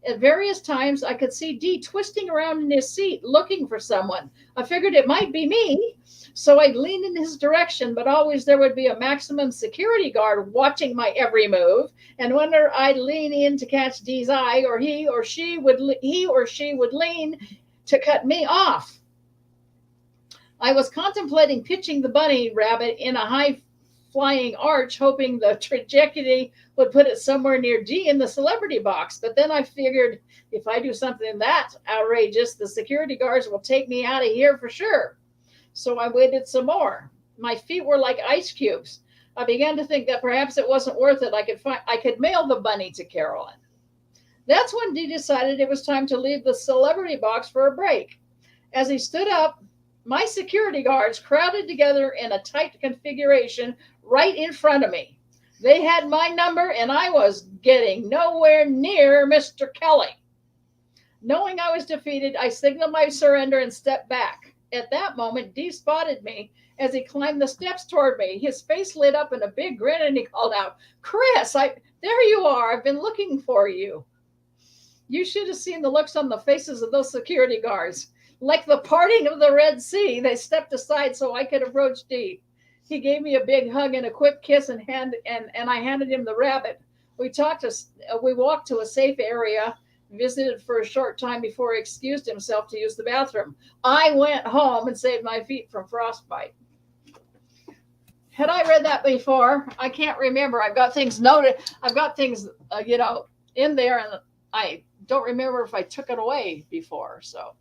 At various times, I could see Dee twisting around in his seat, looking for someone. I figured it might be me, so I'd lean in his direction, but always there would be a maximum security guard watching my every move, and whenever I'd lean in to catch Dee's eye, or he or she would lean to cut me off. I was contemplating pitching the bunny rabbit in a high-flying arch, hoping the trajectory would put it somewhere near Dee in the celebrity box. But then I figured if I do something that outrageous, the security guards will take me out of here for sure. So I waited some more. My feet were like ice cubes. I began to think that perhaps it wasn't worth it. I could mail the bunny to Carolyn. That's when Dee decided it was time to leave the celebrity box for a break. As he stood up, my security guards crowded together in a tight configuration right in front of me. They had my number, and I was getting nowhere near Mr. Kelly. Knowing I was defeated, I signaled my surrender and stepped back. At that moment, Dee spotted me as he climbed the steps toward me. His face lit up in a big grin, and he called out, "Chris, there you are. I've been looking for you." You should have seen the looks on the faces of those security guards. Like the parting of the Red Sea, they stepped aside so I could approach Dee. He gave me a big hug and a quick kiss, and I handed him the rabbit. We walked to a safe area, visited for a short time before he excused himself to use the bathroom. I went home and saved my feet from frostbite. Had I read that before? I can't remember. I've got things noted. I've got things, in there, and I don't remember if I took it away before. So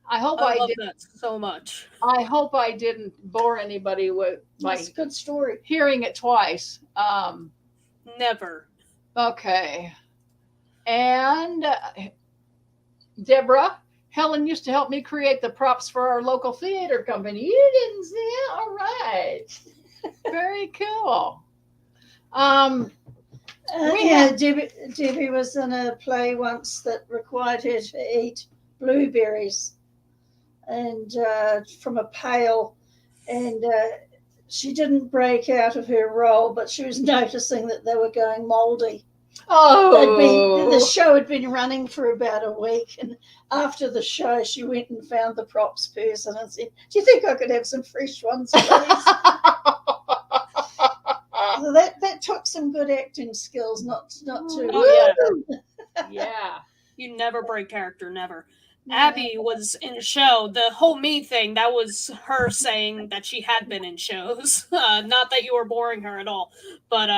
I hope I love did. that so much. I hope I didn't bore anybody with my That's a good story. hearing it twice. Never. Okay. And Deborah, Helen used to help me create the props for our local theater company. You didn't see it? All right. Very cool. Debbie was in a play once that required her to eat blueberries and from a pail, and she didn't break out of her role, but she was noticing that they were going mouldy. The show had been running for about a week, and after the show, she went and found the props person and said, "Do you think I could have some fresh ones, please?" So that took some good acting skills, not to. Oh, yeah. Yeah. You never break character, never. Abby was in a show. The whole me thing, that was her saying that she had been in shows. Not that you were boring her at all, but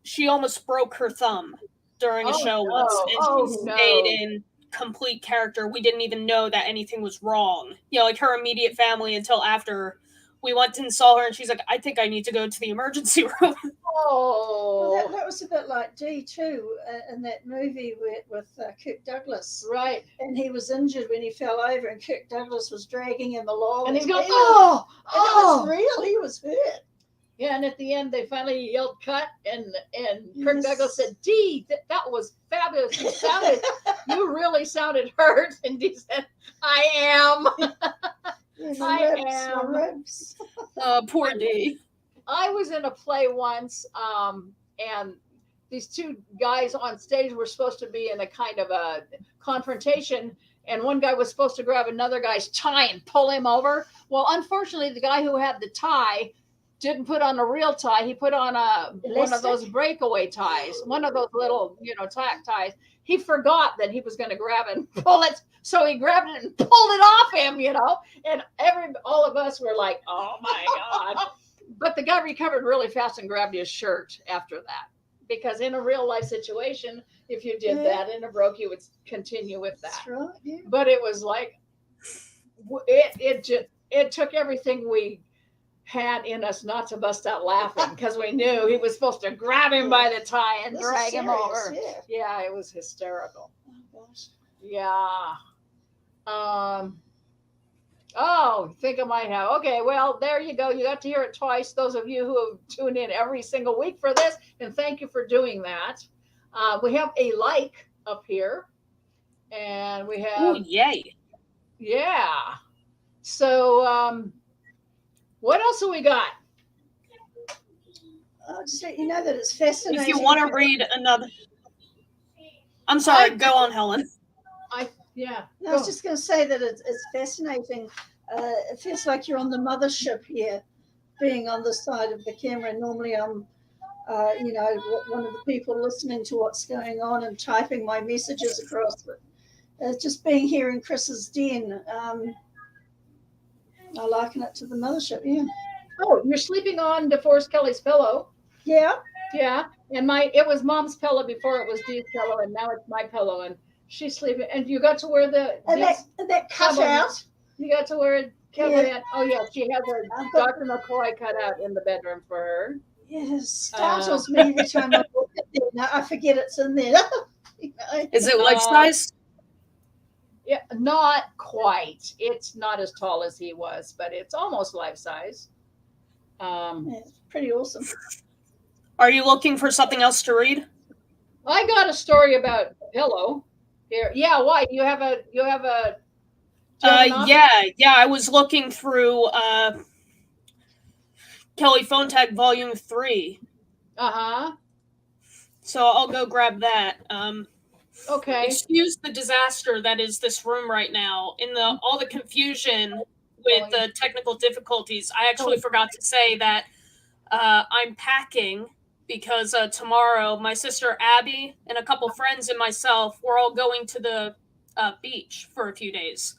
she almost broke her thumb during a show once, and she stayed in complete character. We didn't even know that anything was wrong. You know, like her immediate family until after we went and saw her, and she's like, "I think I need to go to the emergency room." Oh, well, that was a bit like D too in that movie with Kirk Douglas, right? And he was injured when he fell over, and Kirk Douglas was dragging him along, and he's going, It was real. He was hurt. Yeah, and at the end they finally yelled cut, and Kirk Douglas said, "Dee, that was fabulous. You really sounded hurt." And Dee said, "I am." Ribs. Poor Dee. I was in a play once, and these two guys on stage were supposed to be in a kind of a confrontation, and one guy was supposed to grab another guy's tie and pull him over. Well, unfortunately, the guy who had the tie didn't put on a real tie. He put on one of those breakaway ties, one of those little, tack ties. He forgot that he was going to grab it and pull it. So he grabbed it and pulled it off him, and all of us were like, "Oh my God." But the guy recovered really fast and grabbed his shirt after that. Because in a real life situation, if you did that in a broke, you would continue with that. That's right, yeah. But it was like, it took everything we had in us not to bust out laughing, because we knew he was supposed to grab him by the tie and drag him over. Yeah, it was hysterical. Oh gosh. Yeah. I think I might have. Okay, well, there you go. You got to hear it twice. Those of you who have tuned in every single week for this, and thank you for doing that. We have a like up here, and we have. Oh, yay! Yeah. So, what else have we got? I'll just let you know that it's fascinating. If you want to read another, I'm sorry. Go on, Helen. I was just going to say that it's fascinating. It feels like you're on the mothership here, being on the side of the camera. Normally I'm, one of the people listening to what's going on and typing my messages across. But just being here in Chris's den, I liken it to the mothership. Yeah. Oh, you're sleeping on DeForest Kelly's pillow. Yeah. Yeah, and it was Mom's pillow before it was Dee's pillow, and now it's my pillow, and she's sleeping. And you got to wear that cutout. You got to wear it. Oh yeah, she has a Dr. McCoy cut out in the bedroom for her. Yes, startles me every time I look at it. Now I forget it's in there. Is it life size? Yeah, not quite. It's not as tall as he was, but it's almost life size. It's pretty awesome. Are you looking for something else to read? I got a story about pillow here. Yeah, why? You have a yeah. I was looking through Kelly Phone Tag Volume 3. So I'll go grab that. Okay. Excuse the disaster that is this room right now. In all the confusion with the technical difficulties, I actually forgot to say that I'm packing because tomorrow my sister Abby and a couple friends and myself, we're all going to the beach for a few days.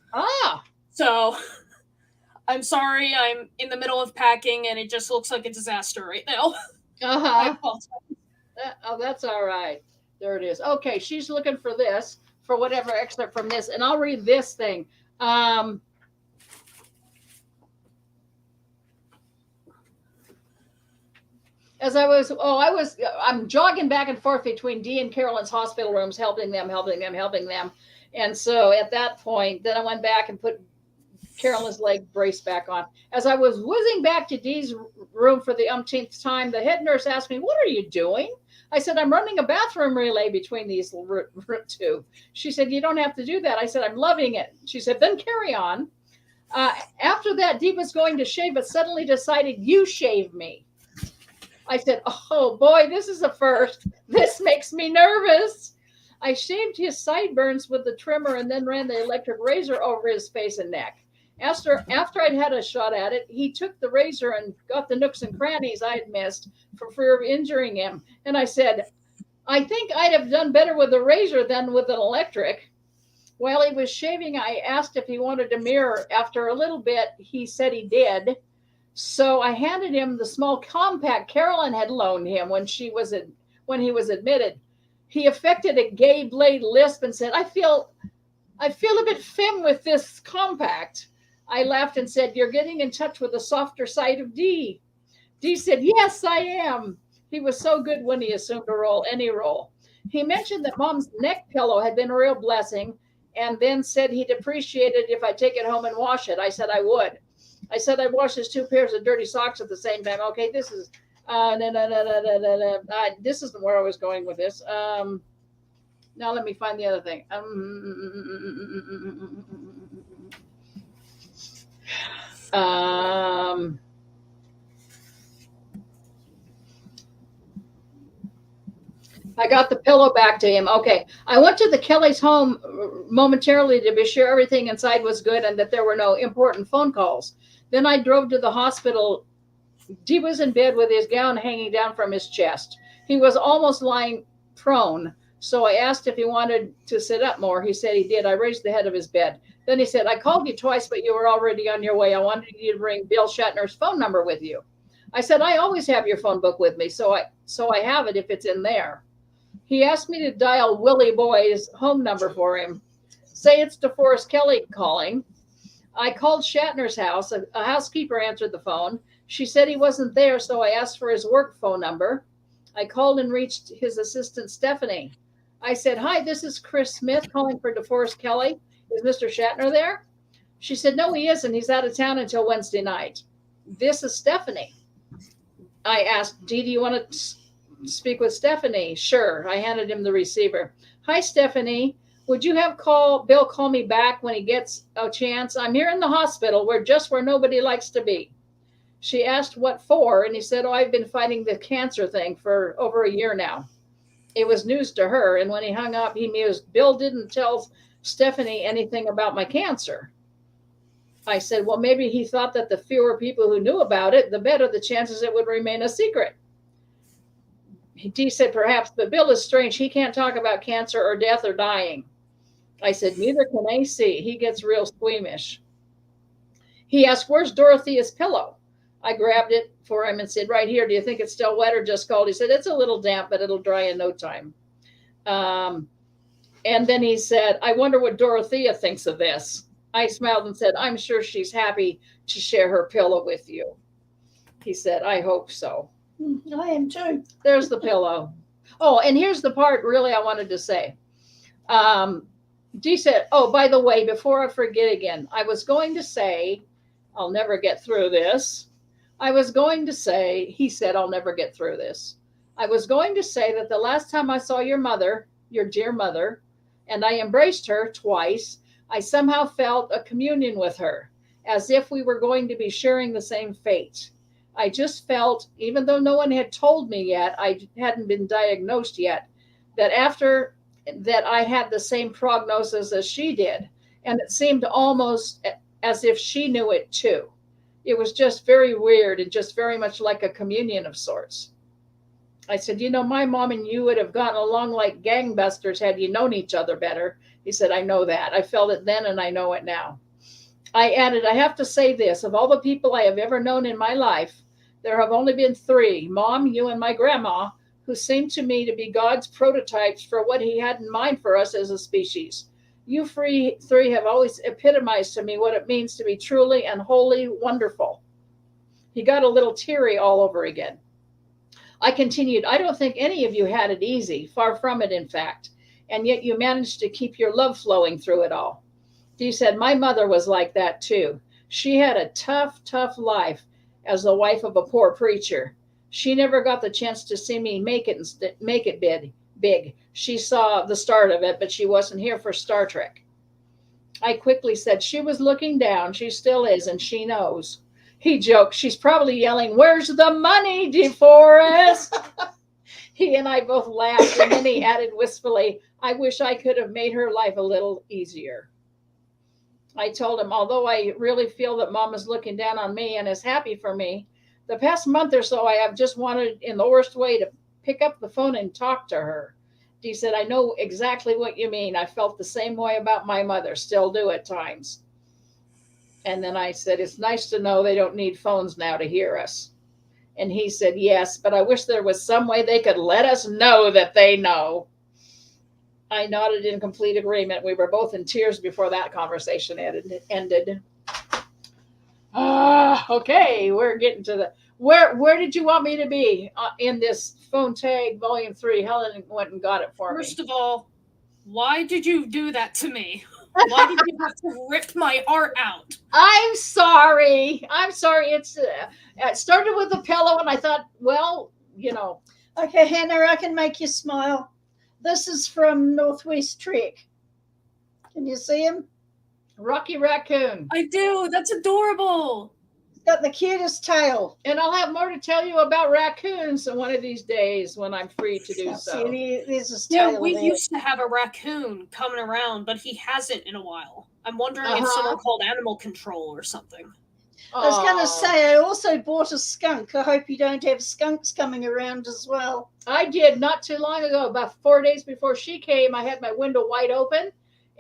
So I'm sorry, I'm in the middle of packing and it just looks like a disaster right now. I apologize. Oh, that's all right. There it is. Okay, she's looking for this, for whatever excerpt from this, and I'll read this thing. I'm jogging back and forth between Dee and Carolyn's hospital rooms, helping them. And so at that point, then I went back and put Carolyn's leg brace back on. As I was whizzing back to Dee's room for the umpteenth time, the head nurse asked me, "What are you doing?" I said, "I'm running a bathroom relay between these two." She said, "You don't have to do that." I said, "I'm loving it." She said, "Then carry on." After that, Dee was going to shave, but suddenly decided, "You shave me." I said, "Oh boy, this is a first. This makes me nervous." I shaved his sideburns with the trimmer and then ran the electric razor over his face and neck. After I'd had a shot at it, he took the razor and got the nooks and crannies I'd missed for fear of injuring him. And I said, "I think I'd have done better with a razor than with an electric." While he was shaving, I asked if he wanted a mirror. After a little bit, he said he did. So I handed him the small compact Carolyn had loaned him when he was admitted. He affected a gay blade lisp and said, I feel a bit femme with this compact." I laughed and said, "You're getting in touch with the softer side of Dee." Dee said, "Yes, I am." He was so good when he assumed a role, any role. He mentioned that Mom's neck pillow had been a real blessing, and then said he'd appreciate it if I take it home and wash it. I said I would. I said I'd wash his 2 pairs of dirty socks at the same time. Okay, this is this isn't where I was going with this. Now let me find the other thing. I got the pillow back to him. Okay. I went to the Kelly's home momentarily to be sure everything inside was good and that there were no important phone calls. Then I drove to the hospital. Dee was in bed with his gown hanging down from his chest. He was almost lying prone. So I asked if he wanted to sit up more. He said he did. I raised the head of his bed. Then he said, "I called you twice, but you were already on your way. I wanted you to bring Bill Shatner's phone number with you." I said, "I always have your phone book with me, so I have it if it's in there." He asked me to dial Willie Boy's home number for him. Say it's DeForest Kelly calling. I called Shatner's house. A housekeeper answered the phone. She said he wasn't there, so I asked for his work phone number. I called and reached his assistant, Stephanie. I said, "Hi, this is Chris Smith calling for DeForest Kelly. Is Mr. Shatner there?" She said, "No, he isn't. He's out of town until Wednesday night." "This is Stephanie." I asked, "Dee, do you want to speak with Stephanie?" "Sure." I handed him the receiver. "Hi, Stephanie. Would you have Bill call me back when he gets a chance? I'm here in the hospital. We're just where nobody likes to be." She asked what for, and he said, "Oh, I've been fighting the cancer thing for over a year now." It was news to her, and when he hung up, he mused, "Bill didn't tell Stephanie anything about my cancer." I said, "Well, maybe he thought that the fewer people who knew about it, the better the chances it would remain a secret." Dee said, "Perhaps, but Bill is strange. He can't talk about cancer or death or dying." I said, "Neither can AC. He gets real squeamish." He asked, "Where's Dorothea's pillow?" I grabbed it for him and said, "Right here. Do you think it's still wet or just cold?" He said, "It's a little damp, but it'll dry in no time." And then he said, "I wonder what Dorothea thinks of this." I smiled and said, "I'm sure she's happy to share her pillow with you." He said, "I hope so." I am too. There's the pillow. Oh, and here's the part really I wanted to say. Dee said, "Oh, by the way, before I forget again, I was going to say, I'll never get through this. He said, I'll never get through this. I was going to say that the last time I saw your mother, your dear mother, and I embraced her twice, I somehow felt a communion with her, as if we were going to be sharing the same fate. I just felt, even though no one had told me yet, I hadn't been diagnosed yet, that after that I had the same prognosis as she did. And it seemed almost as if she knew it too. It was just very weird and just very much like a communion of sorts." I said, "You know, my mom and you would have gotten along like gangbusters had you known each other better." He said, "I know that. I felt it then and I know it now." I added, "I have to say this. Of all the people I have ever known in my life, there have only been 3, Mom, you, and my grandma, who seemed to me to be God's prototypes for what he had in mind for us as a species. You three have always epitomized to me what it means to be truly and wholly wonderful." He got a little teary all over again. I continued, I don't think any of you had it easy, far from it, in fact. And yet you managed to keep your love flowing through it all. Dee said, my mother was like that too. She had a tough, tough life as the wife of a poor preacher. She never got the chance to see me make it big. She saw the start of it, but she wasn't here for Star Trek. I quickly said, she was looking down. She still is, and she knows. He joked, she's probably yelling, where's the money, DeForest? He and I both laughed, and then he added wistfully, I wish I could have made her life a little easier. I told him, although I really feel that Mom is looking down on me and is happy for me, the past month or so I have just wanted, in the worst way, to pick up the phone and talk to her. Dee said, I know exactly what you mean. I felt the same way about my mother, still do at times. And then I said, it's nice to know they don't need phones now to hear us. And he said, yes, but I wish there was some way they could let us know that they know. I nodded in complete agreement. We were both in tears before that conversation ended. Okay, we're getting to the... Where did you want me to be in this phone tag volume 3? Helen went and got it for me. First of all, why did you do that to me? Why did you have to rip my heart out? I'm sorry. It started with a pillow, and I thought, well, you know. Okay, Hannah, I can make you smile. This is from Northwest Trek. Can you see him? Rocky Raccoon. I do. That's adorable. He's got the cutest tail. And I'll have more to tell you about raccoons one of these days when I'm free to do so. See, there's his tail. Yeah, we there. used to have a raccoon coming around, but he hasn't in a while. I'm wondering if someone called animal control or something. I was going to say, I also bought a skunk. I hope you don't have skunks coming around as well. I did not too long ago, about 4 days before she came. I had my window wide open,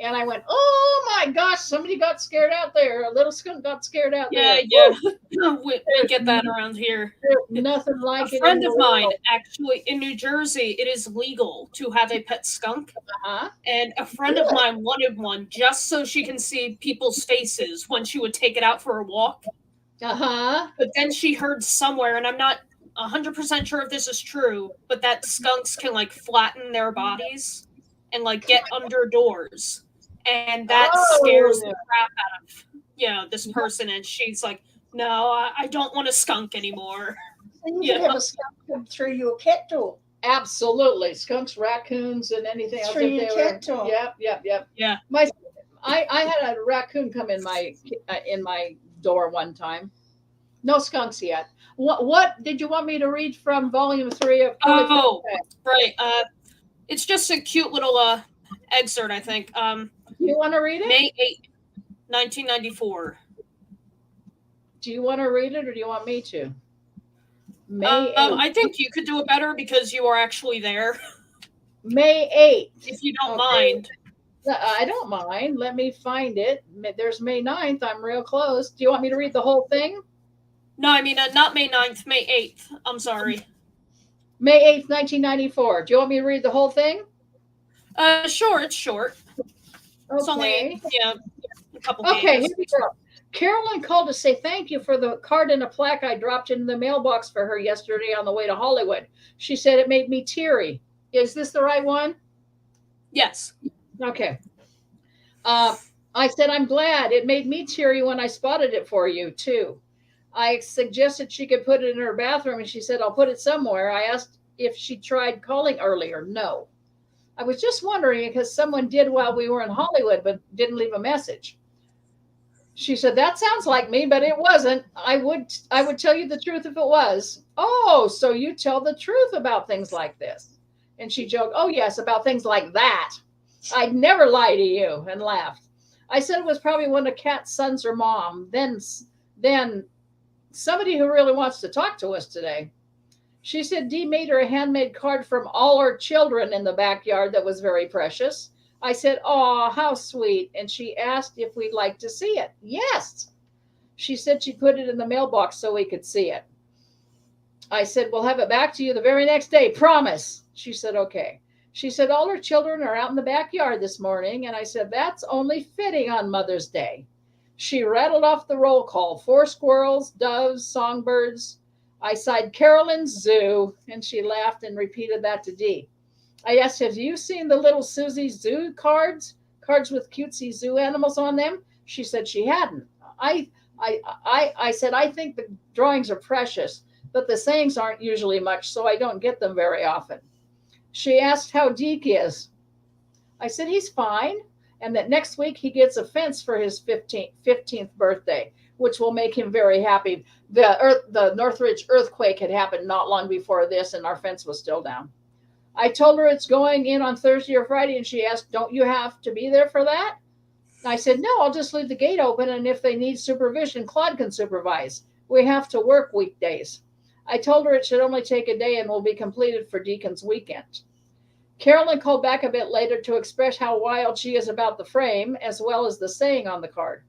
and I went, oh my gosh, somebody got scared out there. A little skunk got scared out there. Yeah. we get that around here. There's nothing like it. A friend of mine, actually, in New Jersey, it is legal to have a pet skunk. And a friend of mine wanted one just so she can see people's faces when she would take it out for a walk. But then she heard somewhere, and I'm not 100% sure if this is true, but that skunks can like flatten their bodies and like get under doors. And that scares the crap out of this person. And she's like, no, I don't want a skunk anymore. And you can have a skunk come through your cat door. Absolutely. Skunks, raccoons, and anything else. Through your cat door. Yep. Yeah. I had a raccoon come in my door one time. No skunks yet. What did you want me to read from volume 3 of? Right. It's just a cute little excerpt, I think. You want to read it? May 8th, 1994. Do you want to read it, or do you want me to? May 8th. I think you could do it better because you are actually there. May 8th. If you don't mind. I don't mind. Let me find it. There's May 9th. I'm real close. Do you want me to read the whole thing? No, I mean, not May 9th, May 8th. I'm sorry. May 8th, 1994. Do you want me to read the whole thing? Sure. It's short. Okay. It's only, a couple Okay, pages. here we go. Carolyn called to say thank you for the card and a plaque I dropped in the mailbox for her yesterday on the way to Hollywood. She said it made me teary. Is this the right one? Yes. Okay. I said, I'm glad. It made me teary when I spotted it for you, too. I suggested she could put it in her bathroom, and she said, I'll put it somewhere. I asked if she tried calling earlier. No. I was just wondering because someone did while we were in Hollywood, but didn't leave a message. She said, that sounds like me, but it wasn't. I would tell you the truth if it was. Oh, so you tell the truth about things like this. And she joked, oh, yes, about things like that. I'd never lie to you, and laughed. I said it was probably one of Kat's sons or mom. Then somebody who really wants to talk to us today. She said Dee made her a handmade card from all her children in the backyard that was very precious. I said, oh, how sweet. And she asked if we'd like to see it. Yes. She said she'd put it in the mailbox so we could see it. I said, we'll have it back to you the very next day. Promise. She said, okay. She said, all her children are out in the backyard this morning. And I said, that's only fitting on Mother's Day. She rattled off the roll call. 4 squirrels, doves, songbirds. I sighed Carolyn's Zoo, and she laughed and repeated that to Dee. I asked, have you seen the little Susie Zoo cards? Cards with cutesy zoo animals on them? She said she hadn't. I said, I think the drawings are precious, but the sayings aren't usually much, so I don't get them very often. She asked how Deke is. I said, he's fine, and that next week he gets a fence for his 15th birthday, which will make him very happy. The Northridge earthquake had happened not long before this, and our fence was still down. I told her it's going in on Thursday or Friday, and she asked, don't you have to be there for that? I said, no, I'll just leave the gate open, and if they need supervision, Claude can supervise. We have to work weekdays. I told her it should only take a day and will be completed for Deacon's weekend. Carolyn called back a bit later to express how wild she is about the frame, as well as the saying on the card.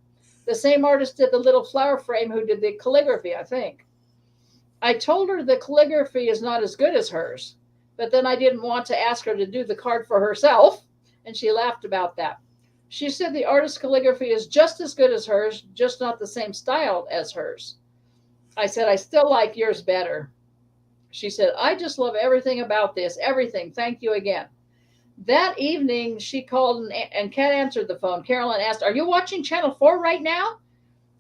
The same artist did the little flower frame who did the calligraphy, I think. I told her the calligraphy is not as good as hers, but then I didn't want to ask her to do the card for herself, and she laughed about that. She said the artist's calligraphy is just as good as hers, just not the same style as hers. I said, I still like yours better. She said, I just love everything about this, everything. Thank you again. That evening, she called and Kat answered the phone. Carolyn asked, are you watching Channel 4 right now?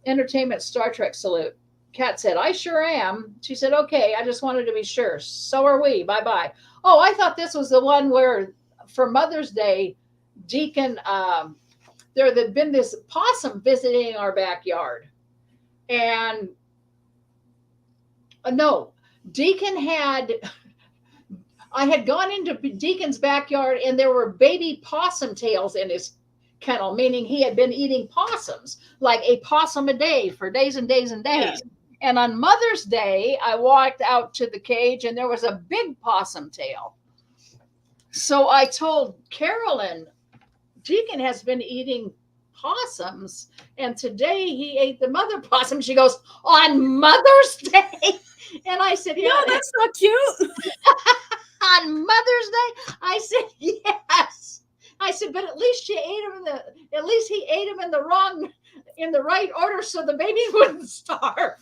Entertainment Star Trek salute. Kat said, I sure am. She said, okay, I just wanted to be sure. So are we. Bye-bye. Oh, I thought this was the one where for Mother's Day, Deacon, there had been this possum visiting our backyard. And no, Deacon I had gone into Deacon's backyard and there were baby possum tails in his kennel, meaning he had been eating possums, like a possum a day for days and days and days. Yeah. And on Mother's Day, I walked out to the cage and there was a big possum tail. So I told Carolyn, Deacon has been eating possums, and today he ate the mother possum. She goes, on Mother's Day? And I said, yeah. No, that's not cute. On Mother's Day? I said, yes. I said, but at least he ate him in the right order so the babies wouldn't starve.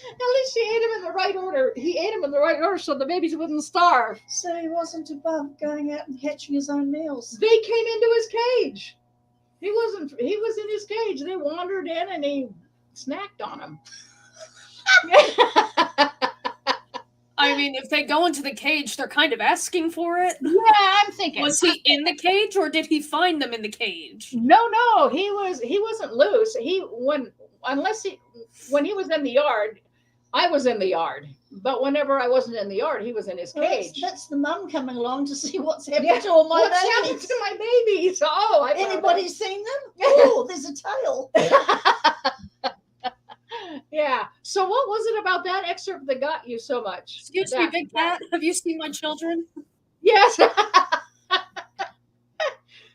At least he ate him in the right order. He ate him in the right order so the babies wouldn't starve. So he wasn't above going out and catching his own meals. They came into his cage. He was in his cage. They wandered in and he snacked on him. I mean, if they go into the cage, they're kind of asking for it. Yeah, I'm thinking. Was he in the cage or did he find them in the cage? No, he wasn't loose. When he was in the yard, I was in the yard. But whenever I wasn't in the yard, he was in his cage. That's the mum coming along to see what's happened to all my what's babies. happened to my babies? Oh, anybody seen them? Oh, there's a tail. Yeah. So what was it about that excerpt that got you so much? Excuse me, Big Cat. Have you seen my children? Yes.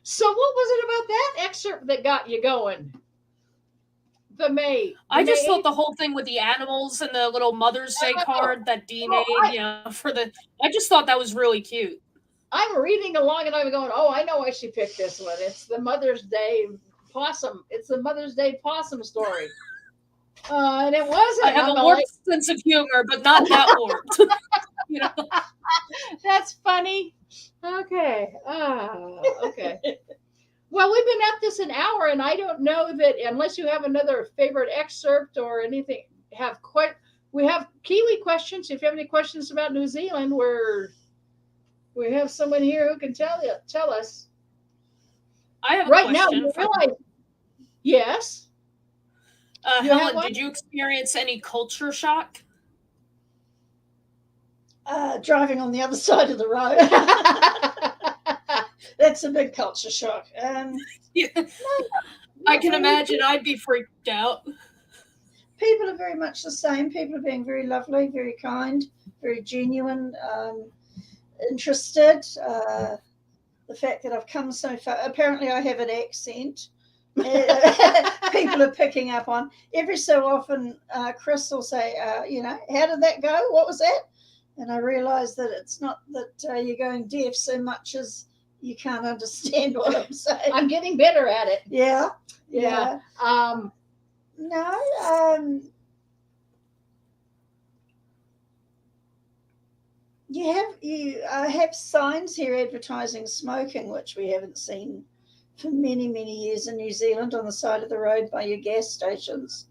So what was it about that excerpt that got you going? I just thought the whole thing with the animals and the little Mother's Day card that Dee made, I just thought that was really cute. I'm reading along and I'm going, oh, I know why she picked this one. It's the Mother's Day possum. It's the Mother's Day possum story. And it wasn't. I have a warped sense of humor, but not that warped. That's funny. Okay. Okay. Well, we've been at this an hour, and I don't know that unless you have another favorite excerpt or anything, we have Kiwi questions. If you have any questions about New Zealand, we have someone here who can tell us. I have a right question. Now, you realize, yes. Helen, did you experience any culture shock? Driving on the other side of the road. That's a big culture shock. Yeah. I can imagine I'd be freaked out. People are very much the same. People are being very lovely, very kind, very genuine, interested. The fact that I've come so far, apparently I have an accent. People are picking up on. Every so often, Chris will say, how did that go? What was that? And I realize that it's not that you're going deaf so much as you can't understand what I'm saying. I'm getting better at it. Yeah. No. I have signs here advertising smoking, which we haven't seen for many, many years in New Zealand on the side of the road by your gas stations.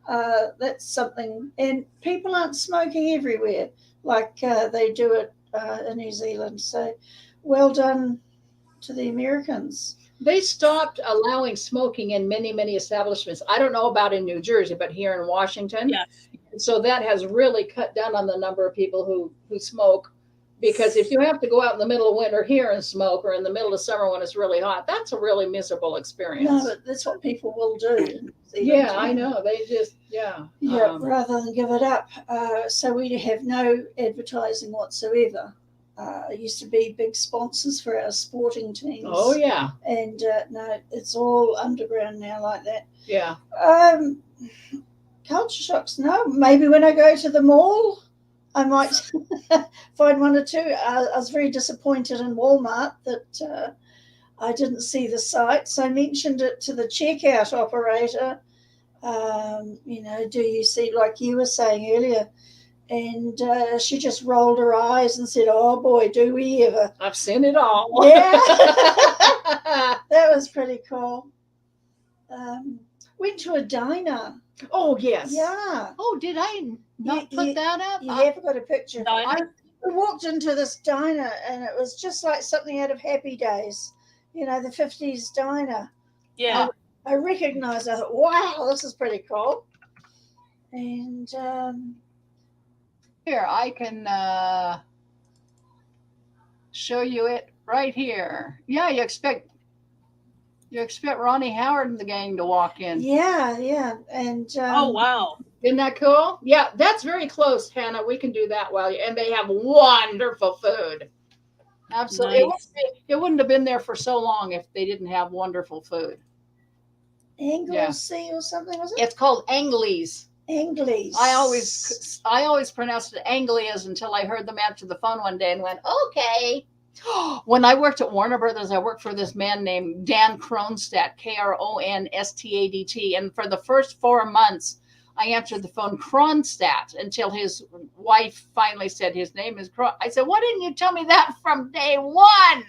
That's something, and people aren't smoking everywhere like they do it in New Zealand. So, well done to the Americans. They stopped allowing smoking in many, many establishments. I don't know about in New Jersey, but here in Washington. Yeah. So that has really cut down on the number of people who smoke. Because if you have to go out in the middle of winter here and smoke, or in the middle of summer when it's really hot, that's a really miserable experience. No, but that's what people will do. in New Zealand. Yeah, I know. They just, yeah. Yeah, rather than give it up. So we have no advertising whatsoever. It used to be big sponsors for our sporting teams. Oh, yeah. And no, it's all underground now like that. Yeah. Culture shocks, no. Maybe when I go to the mall, I might find one or two. I was very disappointed in Walmart that I didn't see the sites. I mentioned it to the checkout operator. Do you see, like you were saying earlier? And she just rolled her eyes and said, "Oh boy, do we ever." I've seen it all. Yeah. That was pretty cool. Went to a diner. Oh, yes. Yeah. Oh, did I not put that up? You have got a picture. Diner? We walked into this diner and it was just like something out of Happy Days, the 50s diner. Yeah. I recognized it. I thought, wow, this is pretty cool. And Here, I can show you it right here. Yeah, you expect Ronnie Howard and the gang to walk in. yeah. And Oh, wow. Isn't that cool? Yeah, that's very close, Hannah. We can do that and they have wonderful food. Absolutely. Nice. It wouldn't have been there for so long if they didn't have wonderful food. Anglesey or something, was it? It's called Angley's. Angley's. I always pronounced it Angley's until I heard them answer the phone one day and went, okay. When I worked at Warner Brothers, I worked for this man named Dan Kronstadt, Kronstadt. And for the first 4 months, I answered the phone Kronstadt until his wife finally said his name is Kron. I said, why didn't you tell me that from day one?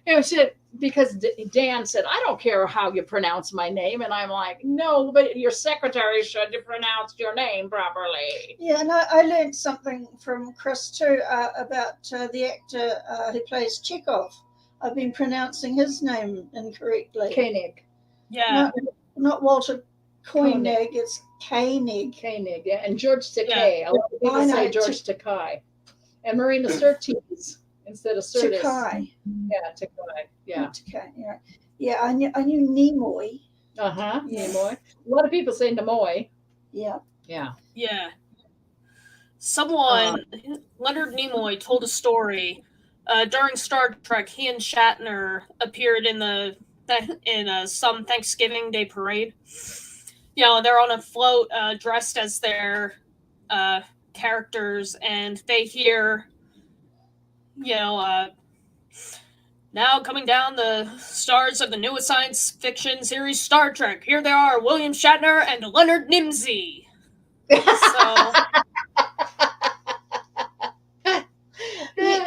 It said, because Dan said, I don't care how you pronounce my name. And I'm like, no, but your secretary should pronounce your name properly. Yeah, and I learned something from Chris too about the actor who plays Chekhov. I've been pronouncing his name incorrectly. Koenig. Yeah. Not Walter Koenig, it's Koenig. Koenig, yeah. And George Takei. A lot of people say George Takei. And Marina Sirtis instead of Sirtis. Takai. Yeah, Takei. Yeah. Takai, yeah. Yeah, I knew Nimoy. Uh-huh. Yeah. Nimoy. A lot of people say Nimoy. Yeah. Yeah. Yeah. Someone, Leonard Nimoy, told a story. During Star Trek, he and Shatner appeared in some Thanksgiving Day parade. They're on a float dressed as their characters, and they hear, now coming down the stars of the newest science fiction series Star Trek. Here they are, William Shatner and Leonard Nimoy. So...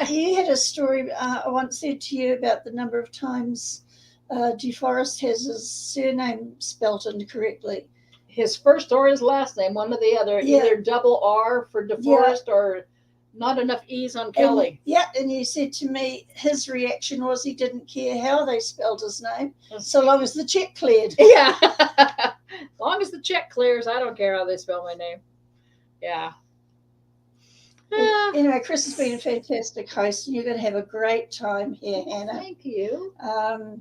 You had a story I once said to you about the number of times DeForest has his surname spelt incorrectly. His first or his last name, one or the other, either double R for DeForest or not enough E's on Kelly. And you said to me his reaction was he didn't care how they spelled his name, so long as the check cleared. Yeah. As long as the check clears, I don't care how they spell my name. Yeah. Anyway, Chris has been a fantastic host, and you're going to have a great time here, Hannah. Thank you. And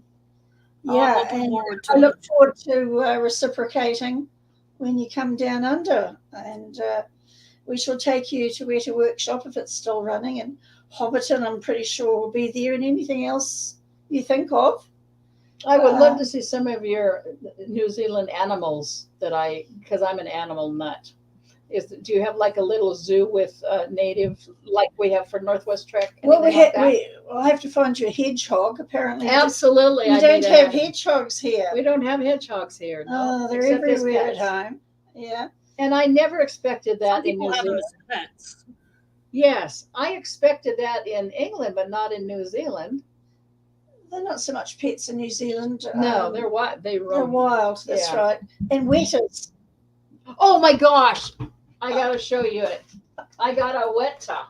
I look forward to reciprocating when you come down under, and we shall take you to Weta Workshop if it's still running, and Hobbiton, I'm pretty sure, will be there, and anything else you think of. I would love to see some of your New Zealand animals because I'm an animal nut. Do you have like a little zoo with native, like we have for Northwest Trek? Well, I'll have to find you a hedgehog, apparently. Absolutely. We don't have hedgehogs here. We don't have hedgehogs here. No, they're everywhere at home. Yeah. And I never expected that Some in New people have them Zealand. as pets. Yes, I expected that in England, but not in New Zealand. They're not so much pets in New Zealand. No, they're what they They're roam. wild. That's Yeah. right. And wetters. Oh my gosh! I gotta show you it. I got a weta.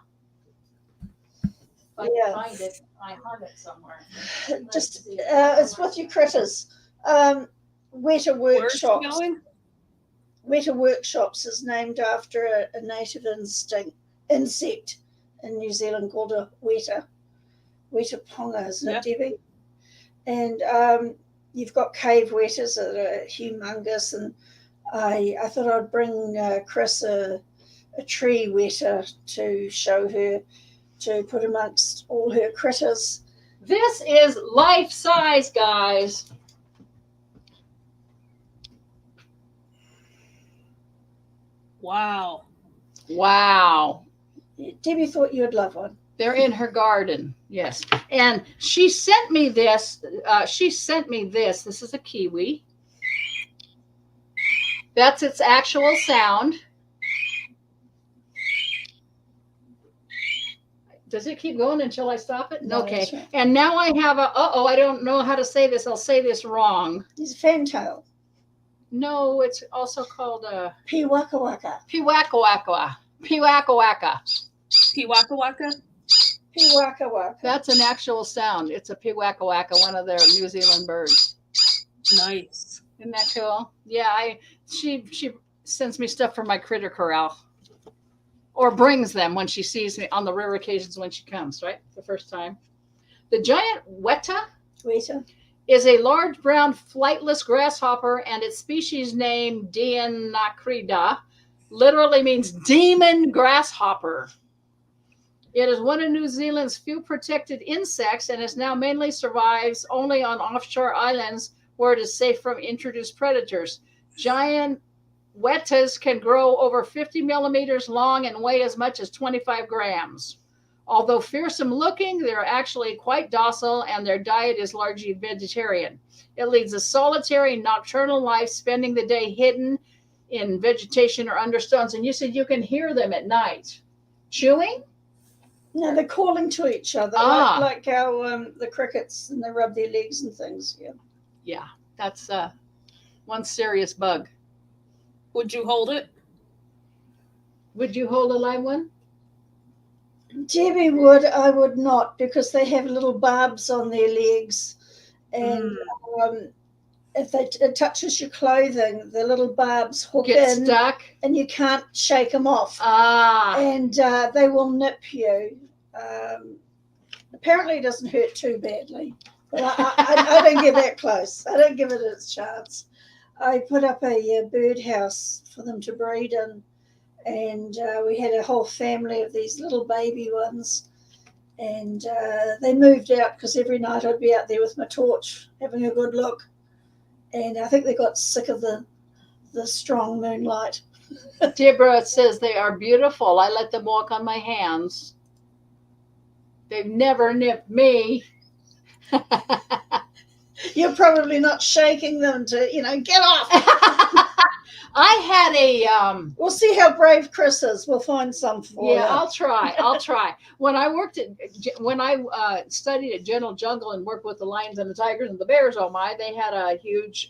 If I Yeah. can find it, I hung it somewhere. Just it's with your critters. Weta Where's she Workshops. going? Weta Workshops is named after a native insect in New Zealand called a weta. Weta ponga, isn't it, Debbie? And you've got cave wetas that are humongous, and I thought I'd bring Chris a tree weta to show her, to put amongst all her critters. This is life size, guys. Wow. Wow. Debbie thought you'd love one. They're in her garden. Yes. And she sent me this. This is a kiwi. That's its actual sound. Does it keep going until I stop it? No, Okay. that's right. And now I have a, I don't know how to say this. I'll say this wrong. He's a fantail. No, it's also called a Piwakawaka. piwakawaka. Piwakawaka. Piwaka Waka? Piwakawaka. That's an actual sound. It's a piwakawaka, one of their New Zealand birds. Nice. Isn't that cool? Yeah, she sends me stuff for my critter corral. Or brings them when she sees me on the rare occasions when she comes, right? The first time. The giant weta Weta. is a large brown flightless grasshopper, and its species name Dianacrida literally means demon grasshopper. It is one of New Zealand's few protected insects and is now mainly survives only on offshore islands where it is safe from introduced predators. Giant wetas can grow over 50 millimeters long and weigh as much as 25 grams. Although fearsome looking, they're actually quite docile, and their diet is largely vegetarian. It leads a solitary nocturnal life, spending the day hidden in vegetation or under stones. And you said you can hear them at night. Chewing? No, they're calling to each other, Ah. like how the crickets, and they rub their legs and things. Yeah. Yeah, that's one serious bug. Would you hold it? Would you hold a live one? Debbie would, I would not, because they have little barbs on their legs, and if it touches your clothing, the little barbs hook Get in, stuck? and you can't shake them off, Ah. and they will nip you. Apparently, it doesn't hurt too badly, but I don't get that close. I don't give it its chance. I put up a birdhouse for them to breed in, and we had a whole family of these little baby ones, and they moved out because every night I'd be out there with my torch having a good look, and I think they got sick of the strong moonlight. Deborah says they are beautiful. I let them walk on my hands. They've never nipped me. You're probably not shaking them to, get off. I had a We'll see how brave Chris is. We'll find some for you. yeah, I'll try. When I studied at General Jungle and worked with the lions and the tigers and the bears, they had a huge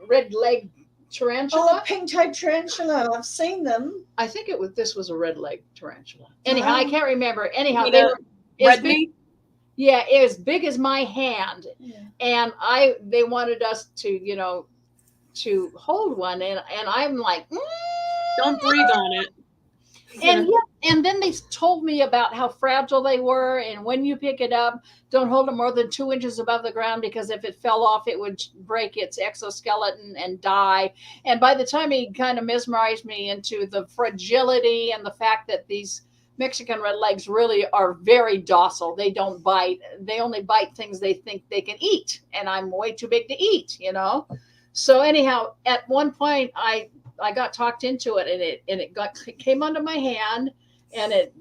red leg tarantula. Oh, pink-toed tarantula. I've seen them. I think this was a red leg tarantula. Anyhow, I can't remember. Anyhow, You they know, were red as big. meat? Yeah, it was big as my hand, Yeah. and they wanted us to hold one, and I'm like, Don't breathe on it. and then they told me about how fragile they were, and when you pick it up, don't hold it more than 2 inches above the ground, because if it fell off, it would break its exoskeleton and die. And by the time he kind of mesmerized me into the fragility and the fact that these Mexican redlegs really are very docile. They don't bite. They only bite things they think they can eat, and I'm way too big to eat, So anyhow, at one point I got talked into it, and it came onto my hand, and it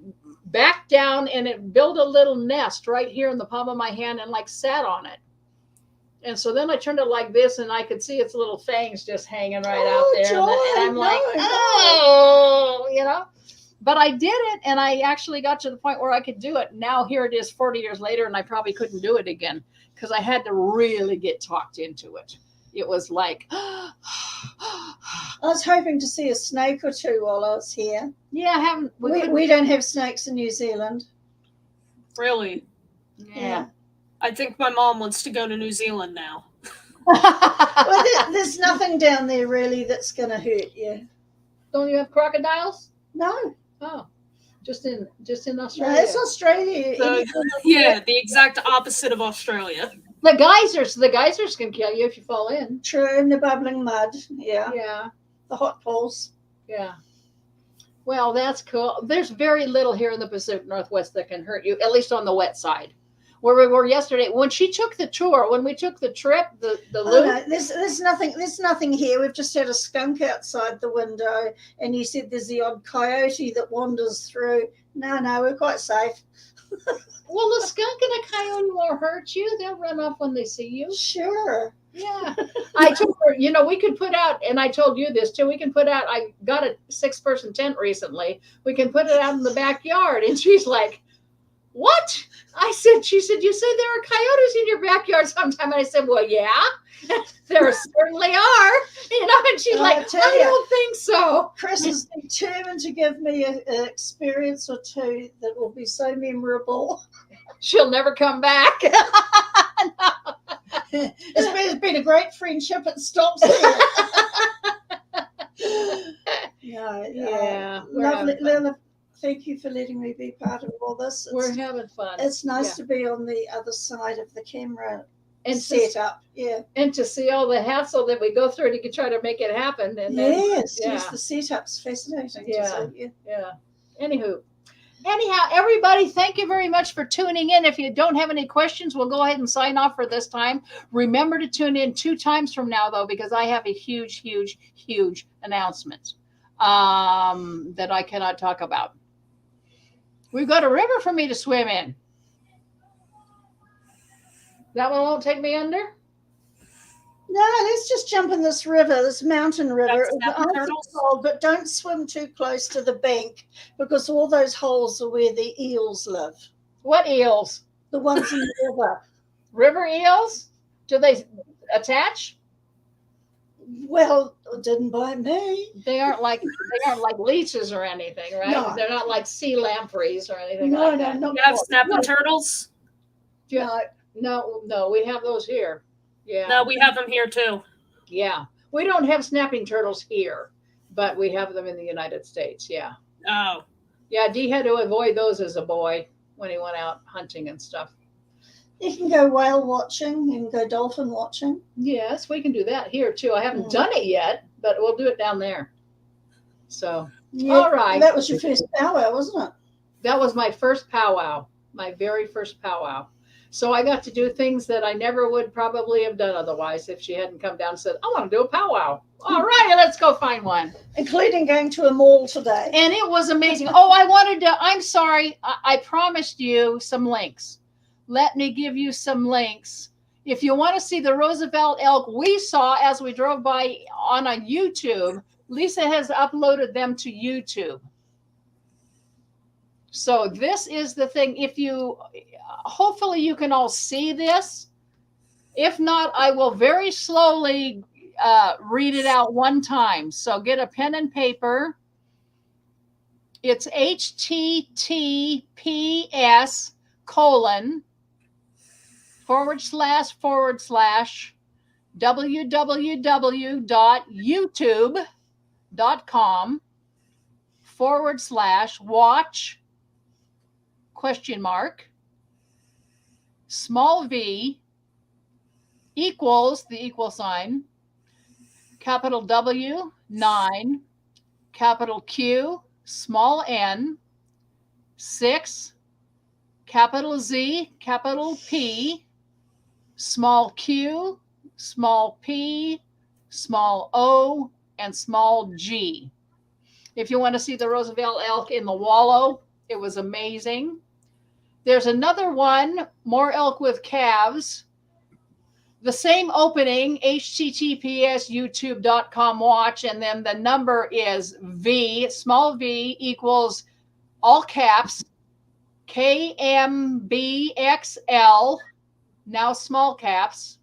backed down, and it built a little nest right here in the palm of my hand and sat on it. And so then I turned it like this, and I could see its little fangs just hanging right out there. Joy, And I'm like, no. oh, But I did it, and I actually got to the point where I could do it. Now here it is 40 years later, and I probably couldn't do it again because I had to really get talked into it. It was like, I was hoping to see a snake or two while I was here. yeah, I haven't. We don't have snakes in New Zealand. Really? Yeah. I think my mom wants to go to New Zealand now. Well, there's nothing down there really that's going to hurt you. Don't you have crocodiles? No, Oh, just in no, Australia. it's Australia. So, yeah, the exact opposite of Australia. The geysers can kill you if you fall in. True, in the bubbling mud. Yeah, Yeah, the hot pools. yeah. Well, that's cool. There's very little here in the Pacific Northwest that can hurt you, at least on the wet side. Where we were yesterday, when we took the trip, the Oh, loop. no, there's nothing here. We've just had a skunk outside the window, and you said there's the odd coyote that wanders through. No, we're quite safe. Well, the skunk and a coyote won't hurt you. They'll run off when they see you. Sure. Yeah. I told her, we could put out, and I told you this too, we can put out, I got a 6-person tent recently. We can put it out in the backyard. And she's like, what? She said, you said there are coyotes in your backyard sometime. And I said, well, yeah, there certainly are. And she's like, I don't think so. Chris is determined to give me an experience or two that will be so memorable. She'll never come back. It's been a great friendship. It stops there. Yeah. Lovely. Thank you for letting me be part of all this. We're having fun. It's nice to be on the other side of the camera And setup. Yeah. And to see all the hassle that we go through to try to make it happen. And then, Yes, the setup's fascinating. Yeah. To see. Yeah. Anyhow, everybody, thank you very much for tuning in. If you don't have any questions, we'll go ahead and sign off for this time. Remember to tune in 2 times from now, though, because I have a huge, huge, huge announcement that I cannot talk about. We've got a river for me to swim in. That one won't take me under? No, let's just jump in this river, this mountain river. That's The ice is cold, but don't swim too close to the bank because all those holes are where the eels live. What eels? The ones in the river. River eels? Do they attach? Well, it didn't bite me. They aren't like leeches or anything, right? No. They're not like sea lampreys or anything No, like that. not You have snapping turtles? No, we have those here. Yeah. No, we have them here too. Yeah. We don't have snapping turtles here, but we have them in the United States. Yeah. Oh. Yeah, Dee had to avoid those as a boy when he went out hunting and stuff. You can go whale watching, you can go dolphin watching. Yes, we can do that here too. I haven't done it yet, but we'll do it down there. So, all right. That was your first powwow, wasn't it? That was my first powwow, my very first powwow. So I got to do things that I never would probably have done otherwise if she hadn't come down and said, I want to do a powwow. All right, let's go find one. Including going to a mall today. And it was amazing. I'm sorry. I promised you some links. Let me give you some links. If you want to see the Roosevelt elk we saw as we drove by on a YouTube, Lisa has uploaded them to YouTube. So this is the thing. Hopefully you can all see this. If not, I will very slowly read it out one time. So get a pen and paper. It's https://www.youtube.com/watch ? Small v equals the equal sign, capital W 9, capital Q, small n, 6, capital Z, capital P, small q, small p, small o, and small g. If you want to see the Roosevelt elk in the wallow, it was amazing. There's another one, more elk with calves. the same opening, https youtube.com watch, and then the number is V, small v equals all caps KMBXL, now small caps,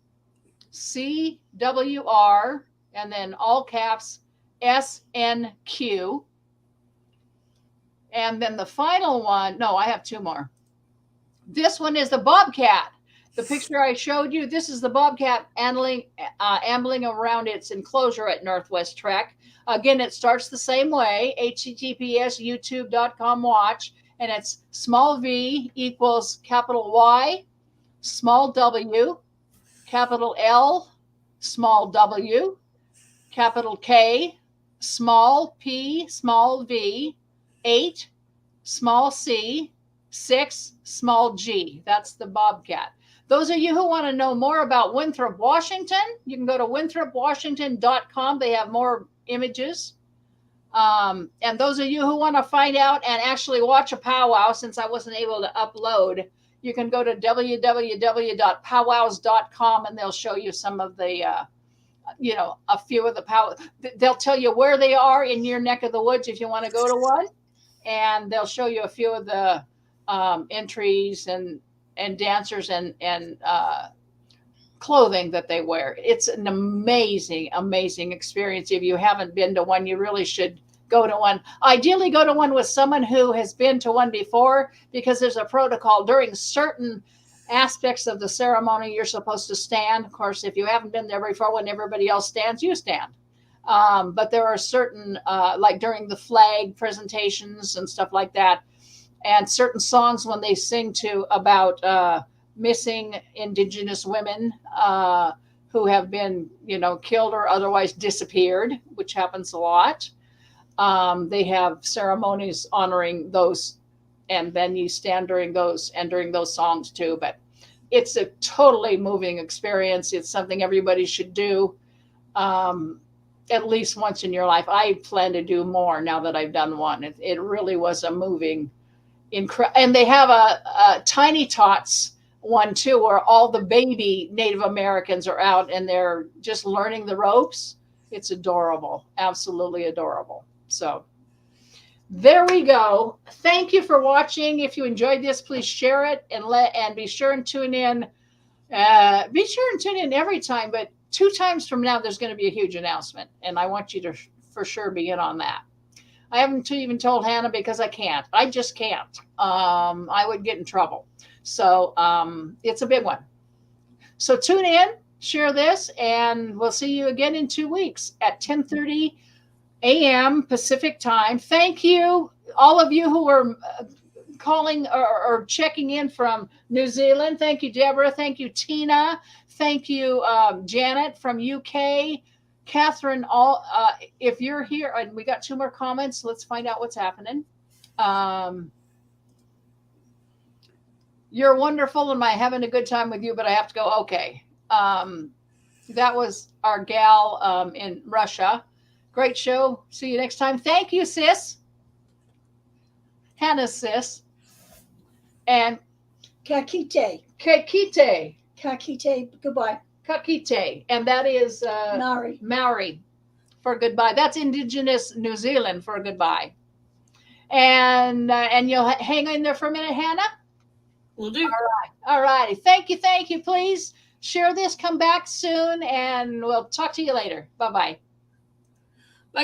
CWR, and then all caps SNQ. And then the final one, no, I have two more. This one is the Bobcat. The picture I showed you, this is the Bobcat ambling around its enclosure at Northwest Trek. Again, it starts the same way, https youtube.com watch, and it's small v equals capital Y, small w, capital L, small w, capital K, small p, small v, 8, small c, 6, small g. That's the Bobcat. Those of you who want to know more about Winthrop, Washington, you can go to winthropwashington.com. They have more images. And those of you who want to find out and actually watch a powwow, since I wasn't able to upload, you can go to www.powwows.com and they'll show you some of the, a few of the powwows. They'll tell you where they are in your neck of the woods if you want to go to one. And they'll show you a few of the entries and dancers and clothing that they wear. It's an amazing, amazing experience. If you haven't been to one, you really should go to one. Ideally, go to one with someone who has been to one before, because there's a protocol. During certain aspects of the ceremony, you're supposed to stand. Of course, if you haven't been there before, when everybody else stands, you stand. But there are certain, like during the flag presentations and stuff like that, and certain songs when they sing about missing Indigenous women who have been, killed or otherwise disappeared, which happens a lot. They have ceremonies honoring those, and then you stand during those and during those songs too. But it's a totally moving experience. It's something everybody should do at least once in your life. I plan to do more now that I've done one. It really was a moving, and they have a Tiny Tots one too, where all the baby Native Americans are out and they're just learning the ropes. It's adorable, absolutely adorable. So there we go. Thank you for watching. If you enjoyed this, please share it and be sure and tune in. Be sure and tune in every time, but 2 times from now, there's going to be a huge announcement, and I want you to for sure be in on that. I haven't even told Hannah because I can't. I just can't. I would get in trouble. So it's a big one. So tune in, share this, and we'll see you again in 2 weeks at 10:30 a.m. Pacific time. Thank you, all of you who were calling or checking in from New Zealand. Thank you, Deborah. Thank you, Tina. Thank you, Janet from UK. Catherine, if you're here, and we got 2 more comments. Let's find out what's happening. You're wonderful, and I'm having a good time with you, but I have to go. Okay. That was our gal in Russia. Great show. See you next time. Thank you, sis. Hannah's sis. And Kakite. Kakite. Kakite. Goodbye. Kakite. And that is Maori for goodbye. That's Indigenous New Zealand for goodbye. And you'll hang in there for a minute, Hannah? Will do. All righty. Thank you. Please share this. Come back soon, and we'll talk to you later. Bye-bye.